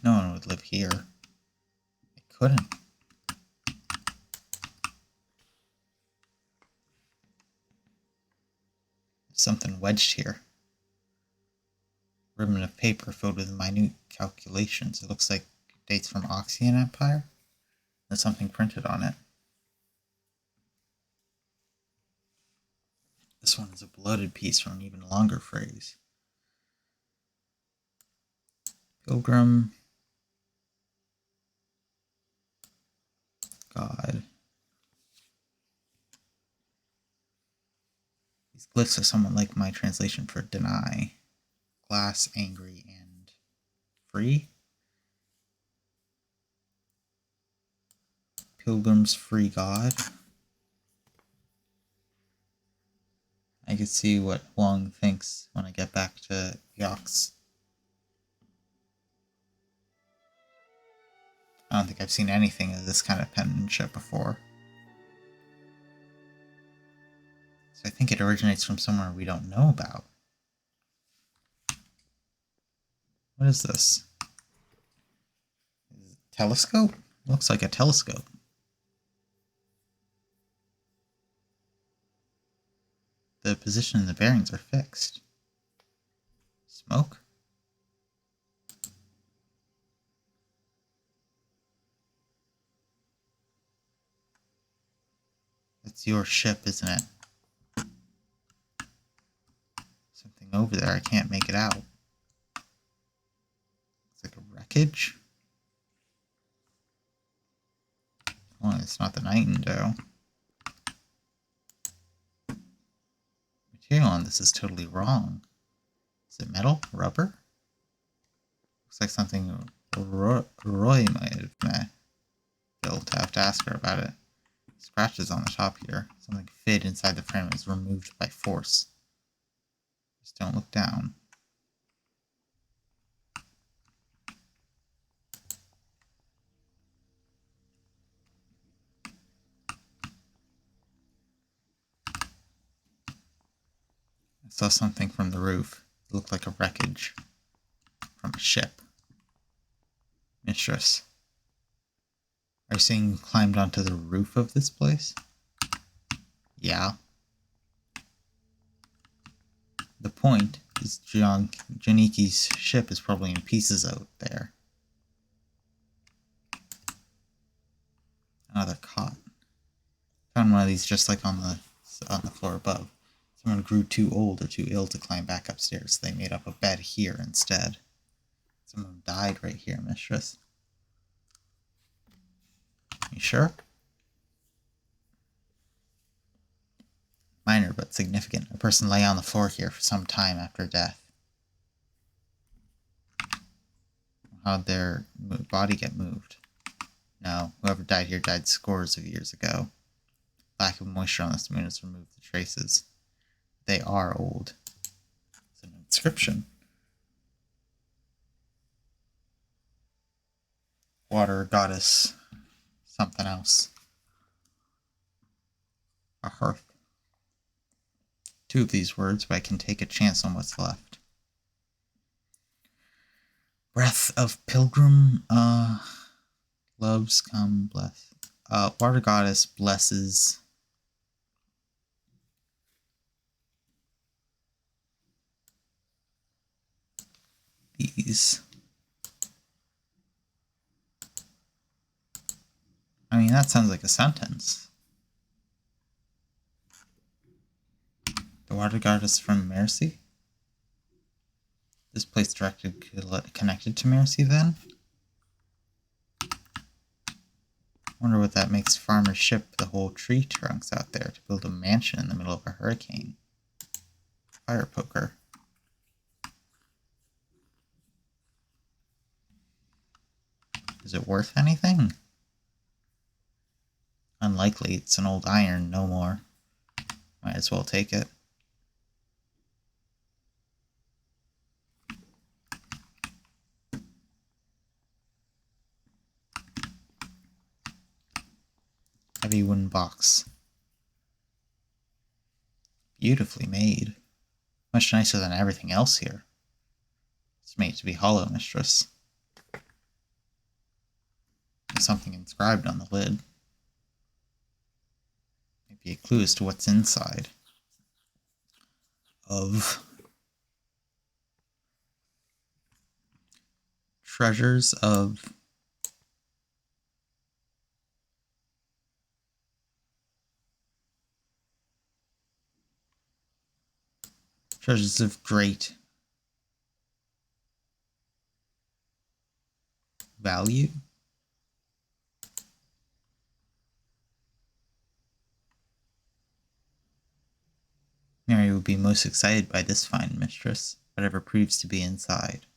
No one would live here. They couldn't. There's something wedged here. Ribbon of paper filled with minute calculations. It looks like it dates from Oxian Empire. There's something printed on it. This one is a bloated piece from an even longer phrase. Pilgrim. God. These glyphs are somewhat like my translation for deny. Glass, angry, and free. Pilgrim's free God. I can see what Wong thinks when I get back to Yox. I don't think I've seen anything of this kind of penmanship before. So I think it originates from somewhere we don't know about. What is this? Is it a telescope? Looks like a telescope. The position and the bearings are fixed. Smoke? It's your ship, isn't it? Something over there, I can't make it out. It's like a wreckage. Oh, it's not the Nightingale. Material on this is totally wrong. Is it metal? Rubber? Looks like something Roy might have met. Bill to have to ask her about it. Scratches on the top here. Something fit inside the frame is removed by force. Just don't look down. I saw something from the roof. It looked like a wreckage from a ship. Mistress, are you saying you climbed onto the roof of this place? Yeah. The point is Janiki's ship is probably in pieces out there. Another cot. Found one of these just like on the floor above. Someone grew too old or too ill to climb back upstairs, so they made up a bed here instead. Someone died right here, mistress. You sure? Minor but significant. A person lay on the floor here for some time after death. How'd their body get moved? No, whoever died here died scores of years ago. Lack of moisture on this moon has removed the traces. They are old. It's an inscription. Water goddess. Something else. A hearth. Two of these words, but I can take a chance on what's left. Breath of pilgrim. Loves come bless. Water goddess blesses. These. I mean, that sounds like a sentence. The water goddess from Mercy? This place connected to Mercy then? Wonder what that makes farmers ship the whole tree trunks out there to build a mansion in the middle of a hurricane. Fire poker. Is it worth anything? Unlikely. It's an old iron, no more. Might as well take it. Heavy wooden box. Beautifully made. Much nicer than everything else here. It's made to be hollow, mistress. There's something inscribed on the lid. Maybe a clue as to what's inside. Of treasures of great value. Mary would be most excited by this fine mistress, whatever proves to be inside.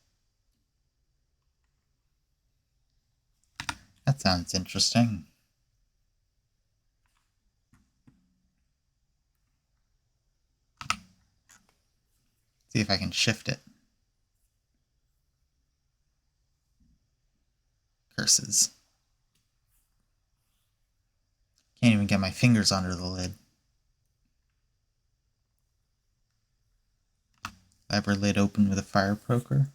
That sounds interesting. See if I can shift it. Curses. Can't even get my fingers under the lid. Lever lid open with a fire poker.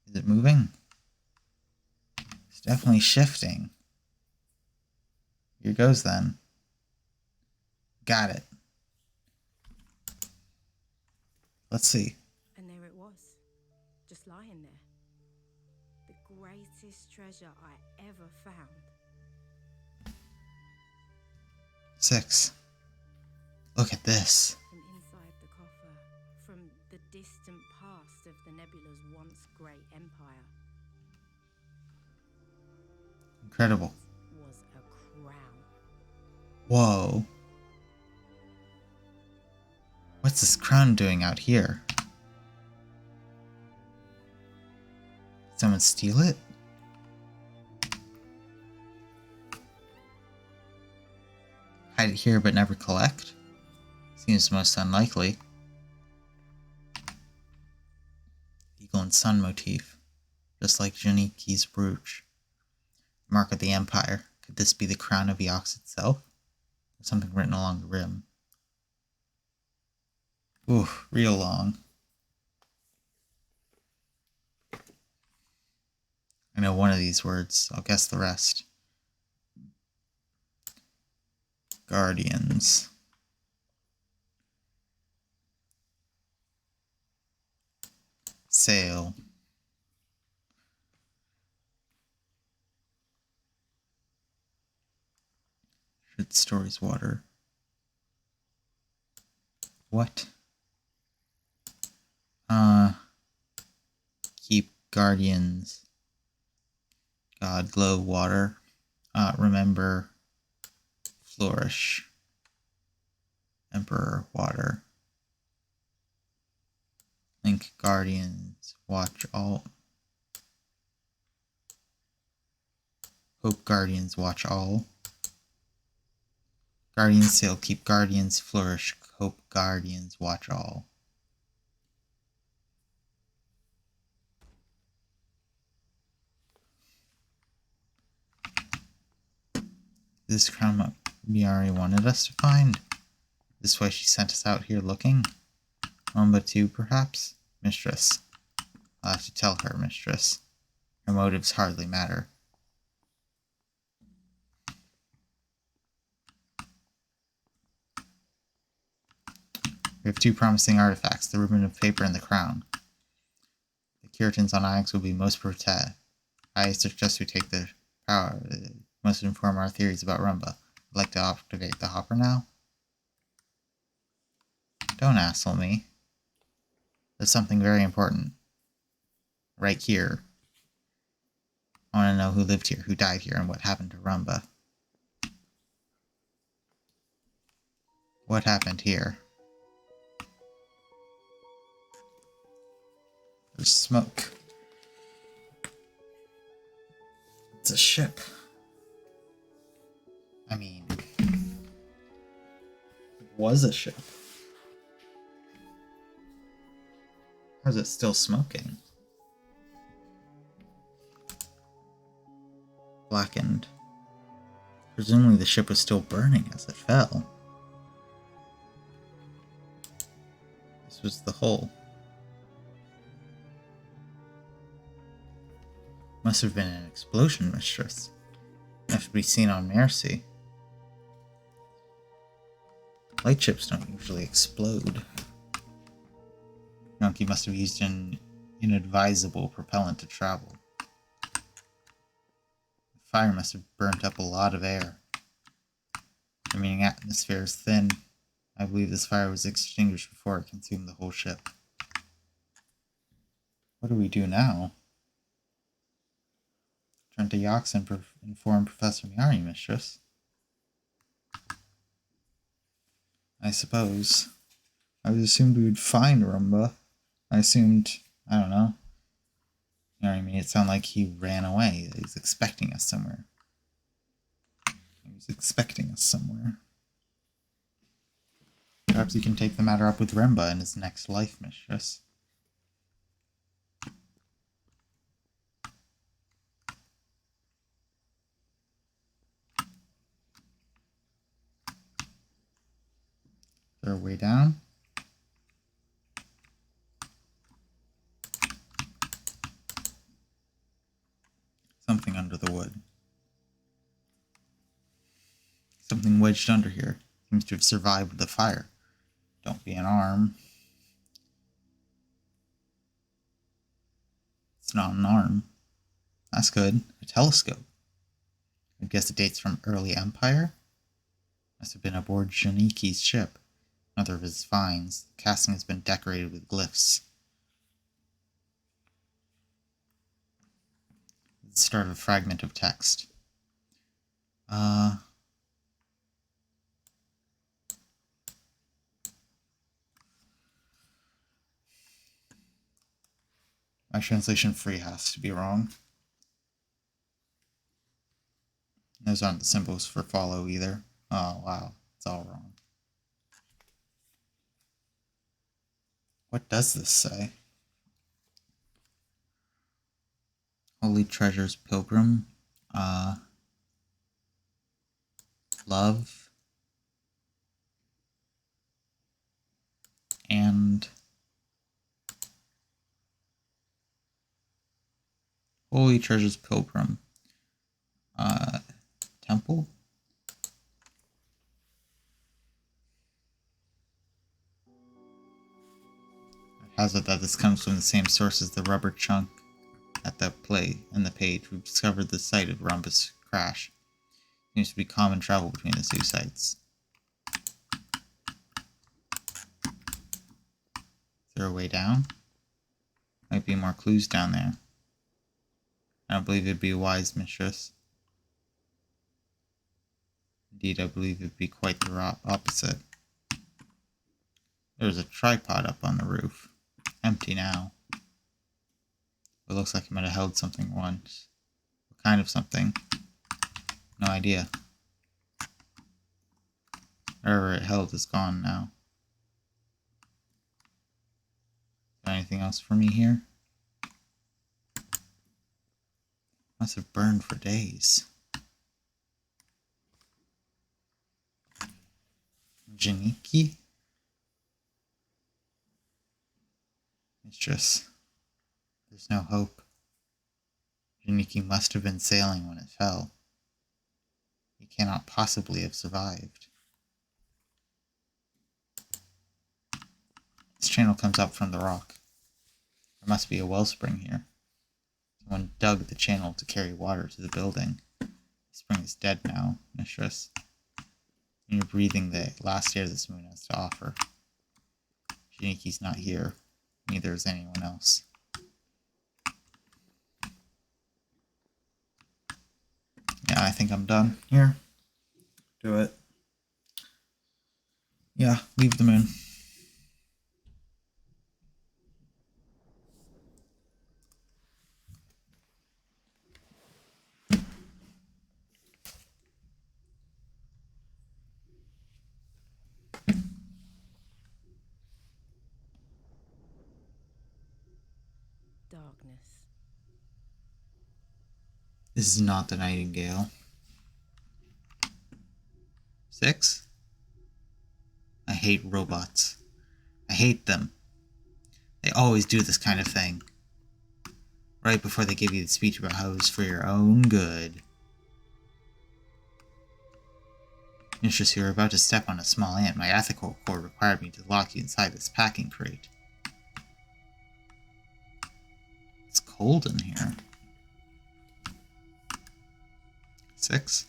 Is it moving? It's definitely shifting. Here goes then. Got it. Let's see. And there it was, just lying there. The greatest treasure I ever found. 6. Look at this. From inside the coffer, from the distant past of the nebula's once great empire. Incredible. Was a crown. Whoa. What's this crown doing out here? them and steal it? Hide it here but never collect? Seems most unlikely. Eagle and sun motif, just like Janiki's brooch. Mark of the Empire. Could this be the crown of Eox itself? Or something written along the rim? Ooh, real long. I know one of these words. I'll guess the rest. Guardians. Sail. Should stories water. What? Keep guardians. God glow water. Remember. Flourish. Emperor water. Link guardians. Watch all. Hope guardians watch all. Guardians sail, keep guardians flourish. Hope guardians watch all. This crown Miari wanted us to find. This why she sent us out here looking. Rumba too, perhaps? Mistress. I'll have to tell her, mistress. Her motives hardly matter. We have 2 promising artifacts, the ribbon of paper and the crown. The Curitans on Ix will be most protect. I suggest we take the power must inform our theories about Rumba. I'd like to activate the hopper now. Don't asshole me. There's something very important. Right here. I want to know who lived here, who died here, and what happened to Rumba. What happened here? There's smoke. It's a ship. I mean, it was a ship. How's it still smoking? Blackened. Presumably the ship was still burning as it fell. This was the hull. Must have been an explosion, mistress. Have to be seen on Mercy. Light ships don't usually explode. Yonki must have used an inadvisable propellant to travel. The fire must have burnt up a lot of air. The remaining atmosphere is thin. I believe this fire was extinguished before it consumed the whole ship. What do we do now? Turn to Yox and inform Professor Miyari, mistress. I suppose. I was assumed we would find Rumba. I assumed, I don't know. You know what I mean? It sounded like he ran away. He was expecting us somewhere. Perhaps he can take the matter up with Rumba in his next life, mistress. Is there a way down? Something under the wood. Something wedged under here. Seems to have survived the fire. Don't be an arm. It's not an arm. That's good. A telescope. I guess it dates from early Empire? Must have been aboard Janiki's ship. Another of his finds. The casting has been decorated with glyphs. The start of a fragment of text. My translation free has to be wrong. Those aren't the symbols for follow either. Oh, wow. It's all wrong. What does this say? Holy Treasures Pilgrim. Love. And Holy Treasures Pilgrim. Temple? I hazard that this comes from the same source as the rubber chunk at the play in the page. We've discovered the site of Rhombus crash. Seems to be common travel between the two sites. Is there a way down? Might be more clues down there. I don't believe it'd be wise, mistress. Indeed, I believe it'd be quite the opposite. There's a tripod up on the roof. Empty now. It looks like it might have held something once. What kind of something? No idea. Whatever it held is gone now. Is there anything else for me here? Must have burned for days. Janiki? Mistress, there's no hope. Janiki must have been sailing when it fell. He cannot possibly have survived. This channel comes up from the rock. There must be a wellspring here. Someone dug the channel to carry water to the building. The spring is dead now, mistress. And you're breathing the last air this moon has to offer. Janiki's not here. Neither is anyone else. Yeah, I think I'm done here. Do it. Yeah, leave the moon. Darkness. This is not the Nightingale. 6? I hate robots. I hate them. They always do this kind of thing. Right before they give you the speech about how it's for your own good. Mistress, you are about to step on a small ant. My ethical cord required me to lock you inside this packing crate. It's cold in here. 6?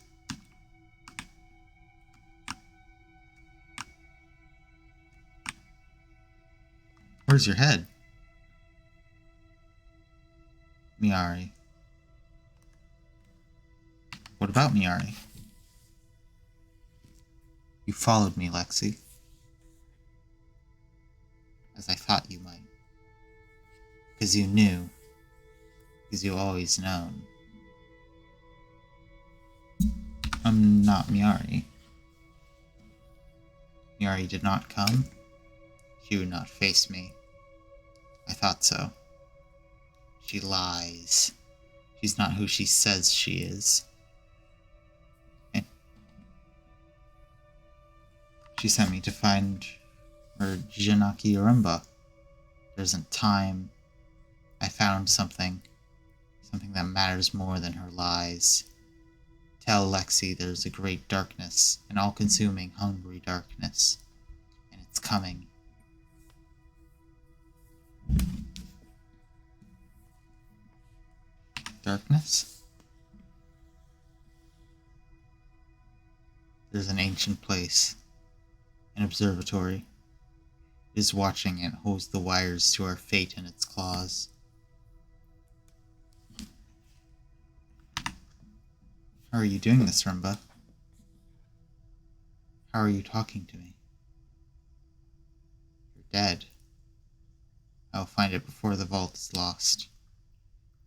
Where's your head? Miari. What about Miari? You followed me, Lexi. As I thought you might. Because you knew. Because you always known. I'm not Miari. Miari did not come. She would not face me. I thought so. She lies. She's not who she says she is. And she sent me to find her Janaki Urumba. There isn't time. I found something. Something that matters more than her lies. Tell Lexi there's a great darkness, an all-consuming, hungry darkness. And it's coming. Darkness? There's an ancient place. An observatory. It is watching and holds the wires to our fate in its claws. How are you doing this, Rumba? How are you talking to me? You're dead. I will find it before the vault is lost.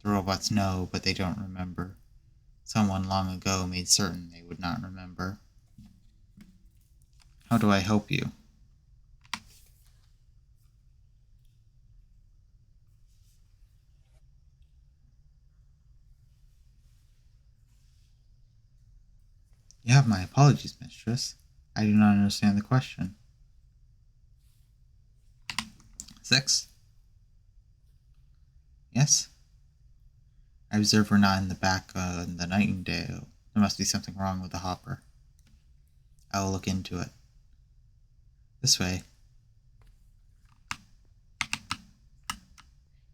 The robots know, but they don't remember. Someone long ago made certain they would not remember. How do I help you? You have my apologies, mistress. I do not understand the question. 6? Yes? I observe we're not in the back on the Nightingale. There must be something wrong with the hopper. I will look into it. This way.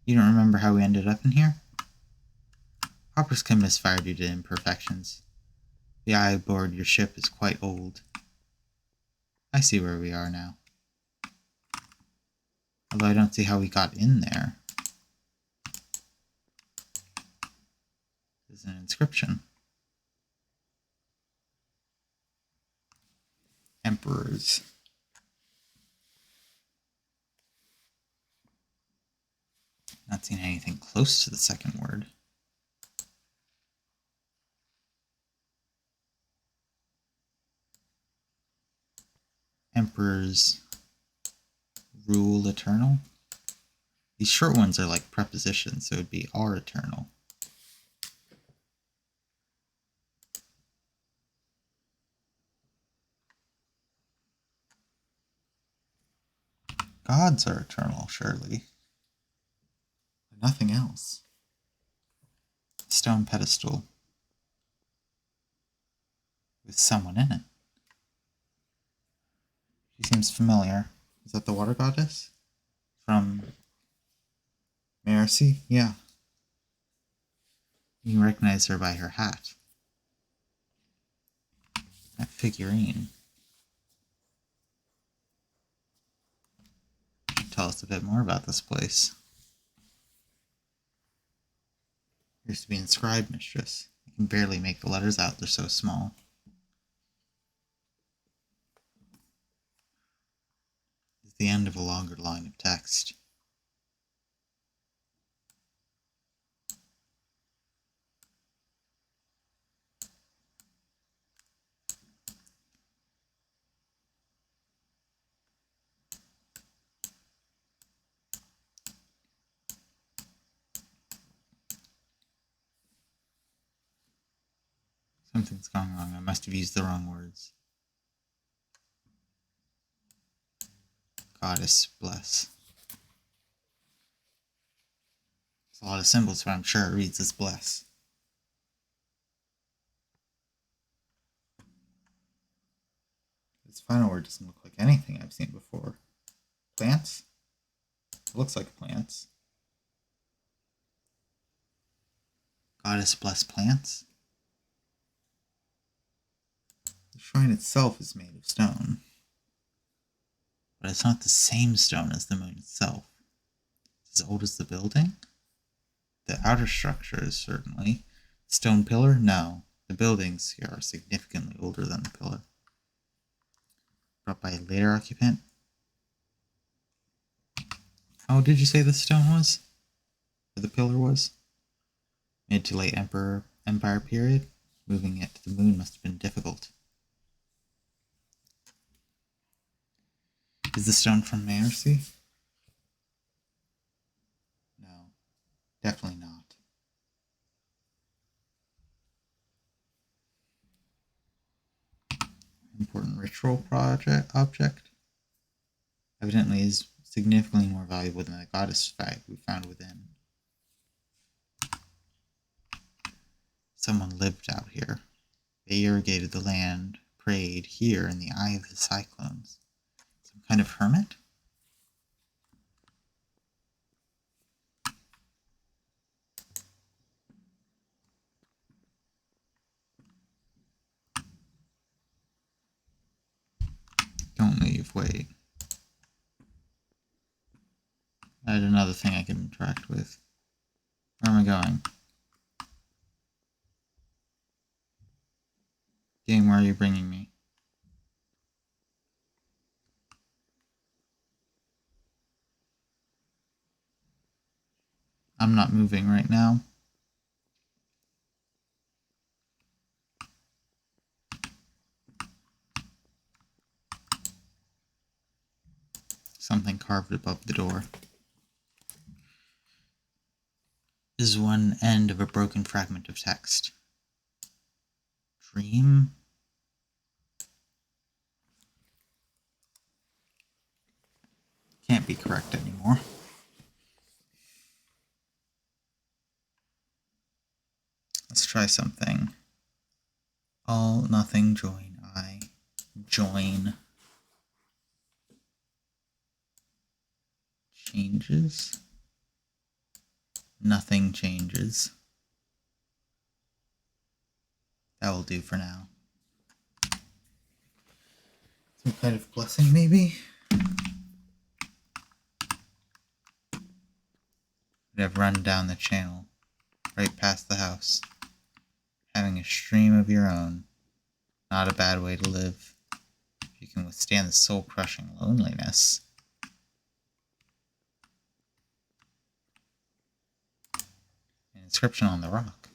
You don't remember how we ended up in here? Hoppers can misfire due to imperfections. The eye aboard your ship is quite old. I see where we are now. Although I don't see how we got in there. There's an inscription. Emperors. Not seeing anything close to the second word. Emperors rule eternal. These short ones are like prepositions, so it would be are eternal. Gods are eternal, surely. But nothing else. Stone pedestal. With someone in it. She seems familiar. Is that the water goddess? From Mercy? Yeah. You recognize her by her hat. That figurine. Tell us a bit more about this place. Appears to be inscribed, mistress. You can barely make the letters out, they're so small. It's the end of a longer line of text. Something's gone wrong. I must have used the wrong words. Goddess bless. It's a lot of symbols, but I'm sure it reads as bless. This final word doesn't look like anything I've seen before. Plants? It looks like plants. Goddess bless plants? The shrine itself is made of stone. But it's not the same stone as the moon itself. It's as old as the building? The outer structure is certainly. The stone pillar? No. The buildings here are significantly older than the pillar. Brought by a later occupant? How old did you say the stone was? Or the pillar was? Mid to late Empire period? Moving it to the moon must have been difficult. Is the stone from Mercy? No, definitely not. Important ritual object? Evidently is significantly more valuable than the goddess flag we found within. Someone lived out here. They irrigated the land, prayed here in the eye of the cyclones. Some kind of hermit? Don't leave, wait. I had another thing I can interact with. Where am I going? Game, where are you bringing me? I'm not moving right now. carved above the door. This is one end of a broken fragment of text. Dream? Can't be correct anymore. Let's try something. All, nothing, join, I, join. Changes. Nothing changes. That will do for now. Some kind of blessing, maybe? Would have run down the channel, right past the house. Having a stream of your own. Not a bad way to live. If you can withstand the soul-crushing loneliness. An inscription on the rock.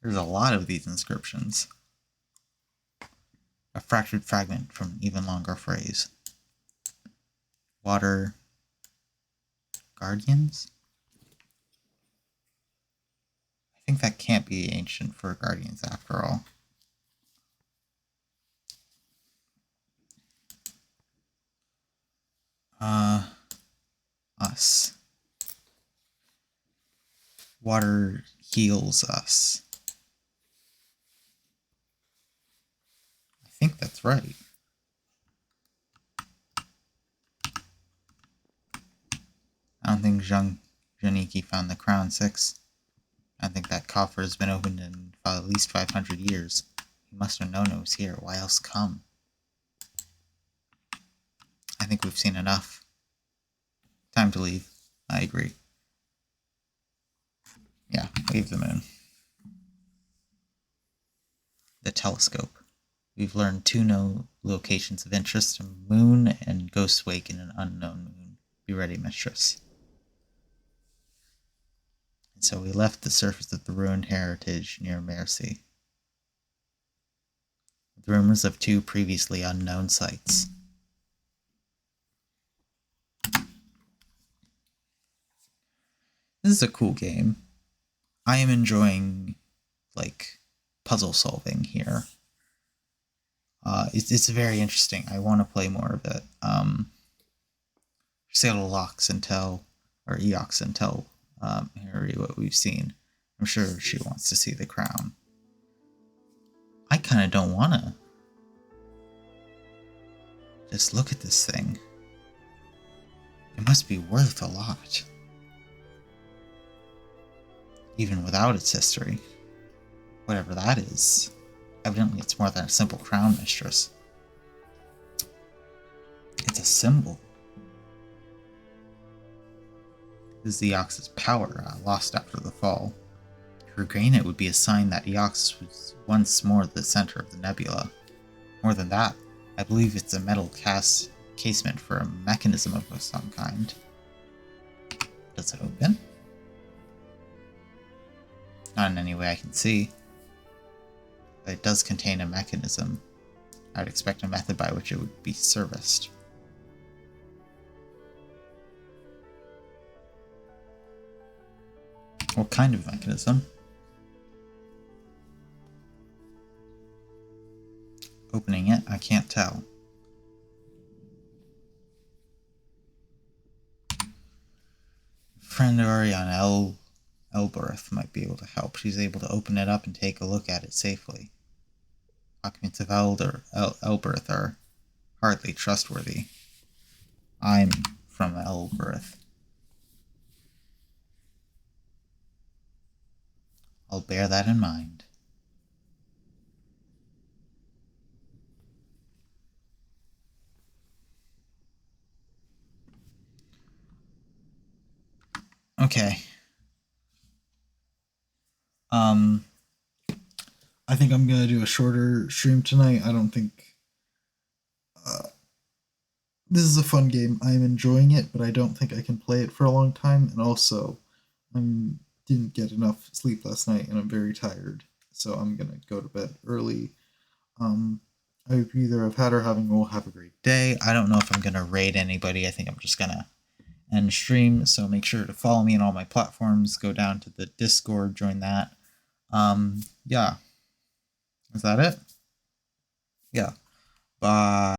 There's a lot of these inscriptions. A fractured fragment from an even longer phrase. Water guardians? I think that can't be ancient for guardians after all. Us. Water heals us. I think that's right. I don't think Janiki found the crown 6. I think that coffer has been opened in at least 500 years. He must have known it was here. Why else come? I think we've seen enough. Time to leave. I agree. Yeah, leave the moon. The telescope. We've learned 2 locations of interest, a moon and Ghost Wake in an unknown moon. Be ready, mistress. And so we left the surface of the ruined heritage near Mercy, with rumors of 2 previously unknown sites. This is a cool game. I am enjoying, like, puzzle solving here. It's very interesting. I want to play more of it. Say to Lox and tell, or Eox and tell Harry what we've seen. I'm sure she wants to see the crown. I kind of don't want to. Just look at this thing. It must be worth a lot. Even without its history. Whatever that is. Evidently it's more than a simple crown, mistress. It's a symbol. This is the Eox's power, lost after the fall. To regain it would be a sign that Eox was once more the center of the nebula. More than that, I believe it's a metal casement for a mechanism of some kind. Does it open? Not in any way I can see. But it does contain a mechanism. I would expect a method by which it would be serviced. What kind of mechanism? Opening it, I can't tell. Friend Orion Elbereth might be able to help. She's able to open it up and take a look at it safely. Documents of Elbereth are hardly trustworthy. I'm from Elbereth. I'll bear that in mind. Okay. I think I'm gonna do a shorter stream tonight. I don't think this is a fun game. I'm enjoying it, but I don't think I can play it for a long time. And also, I didn't get enough sleep last night, and I'm very tired, so I'm gonna go to bed early. I I hope you either have had or having will have a great day. I don't know if I'm going to raid anybody. I think I'm just going to end stream. So make sure to follow me on all my platforms. Go down to the Discord, join that. Yeah. Is that it? Yeah. Bye.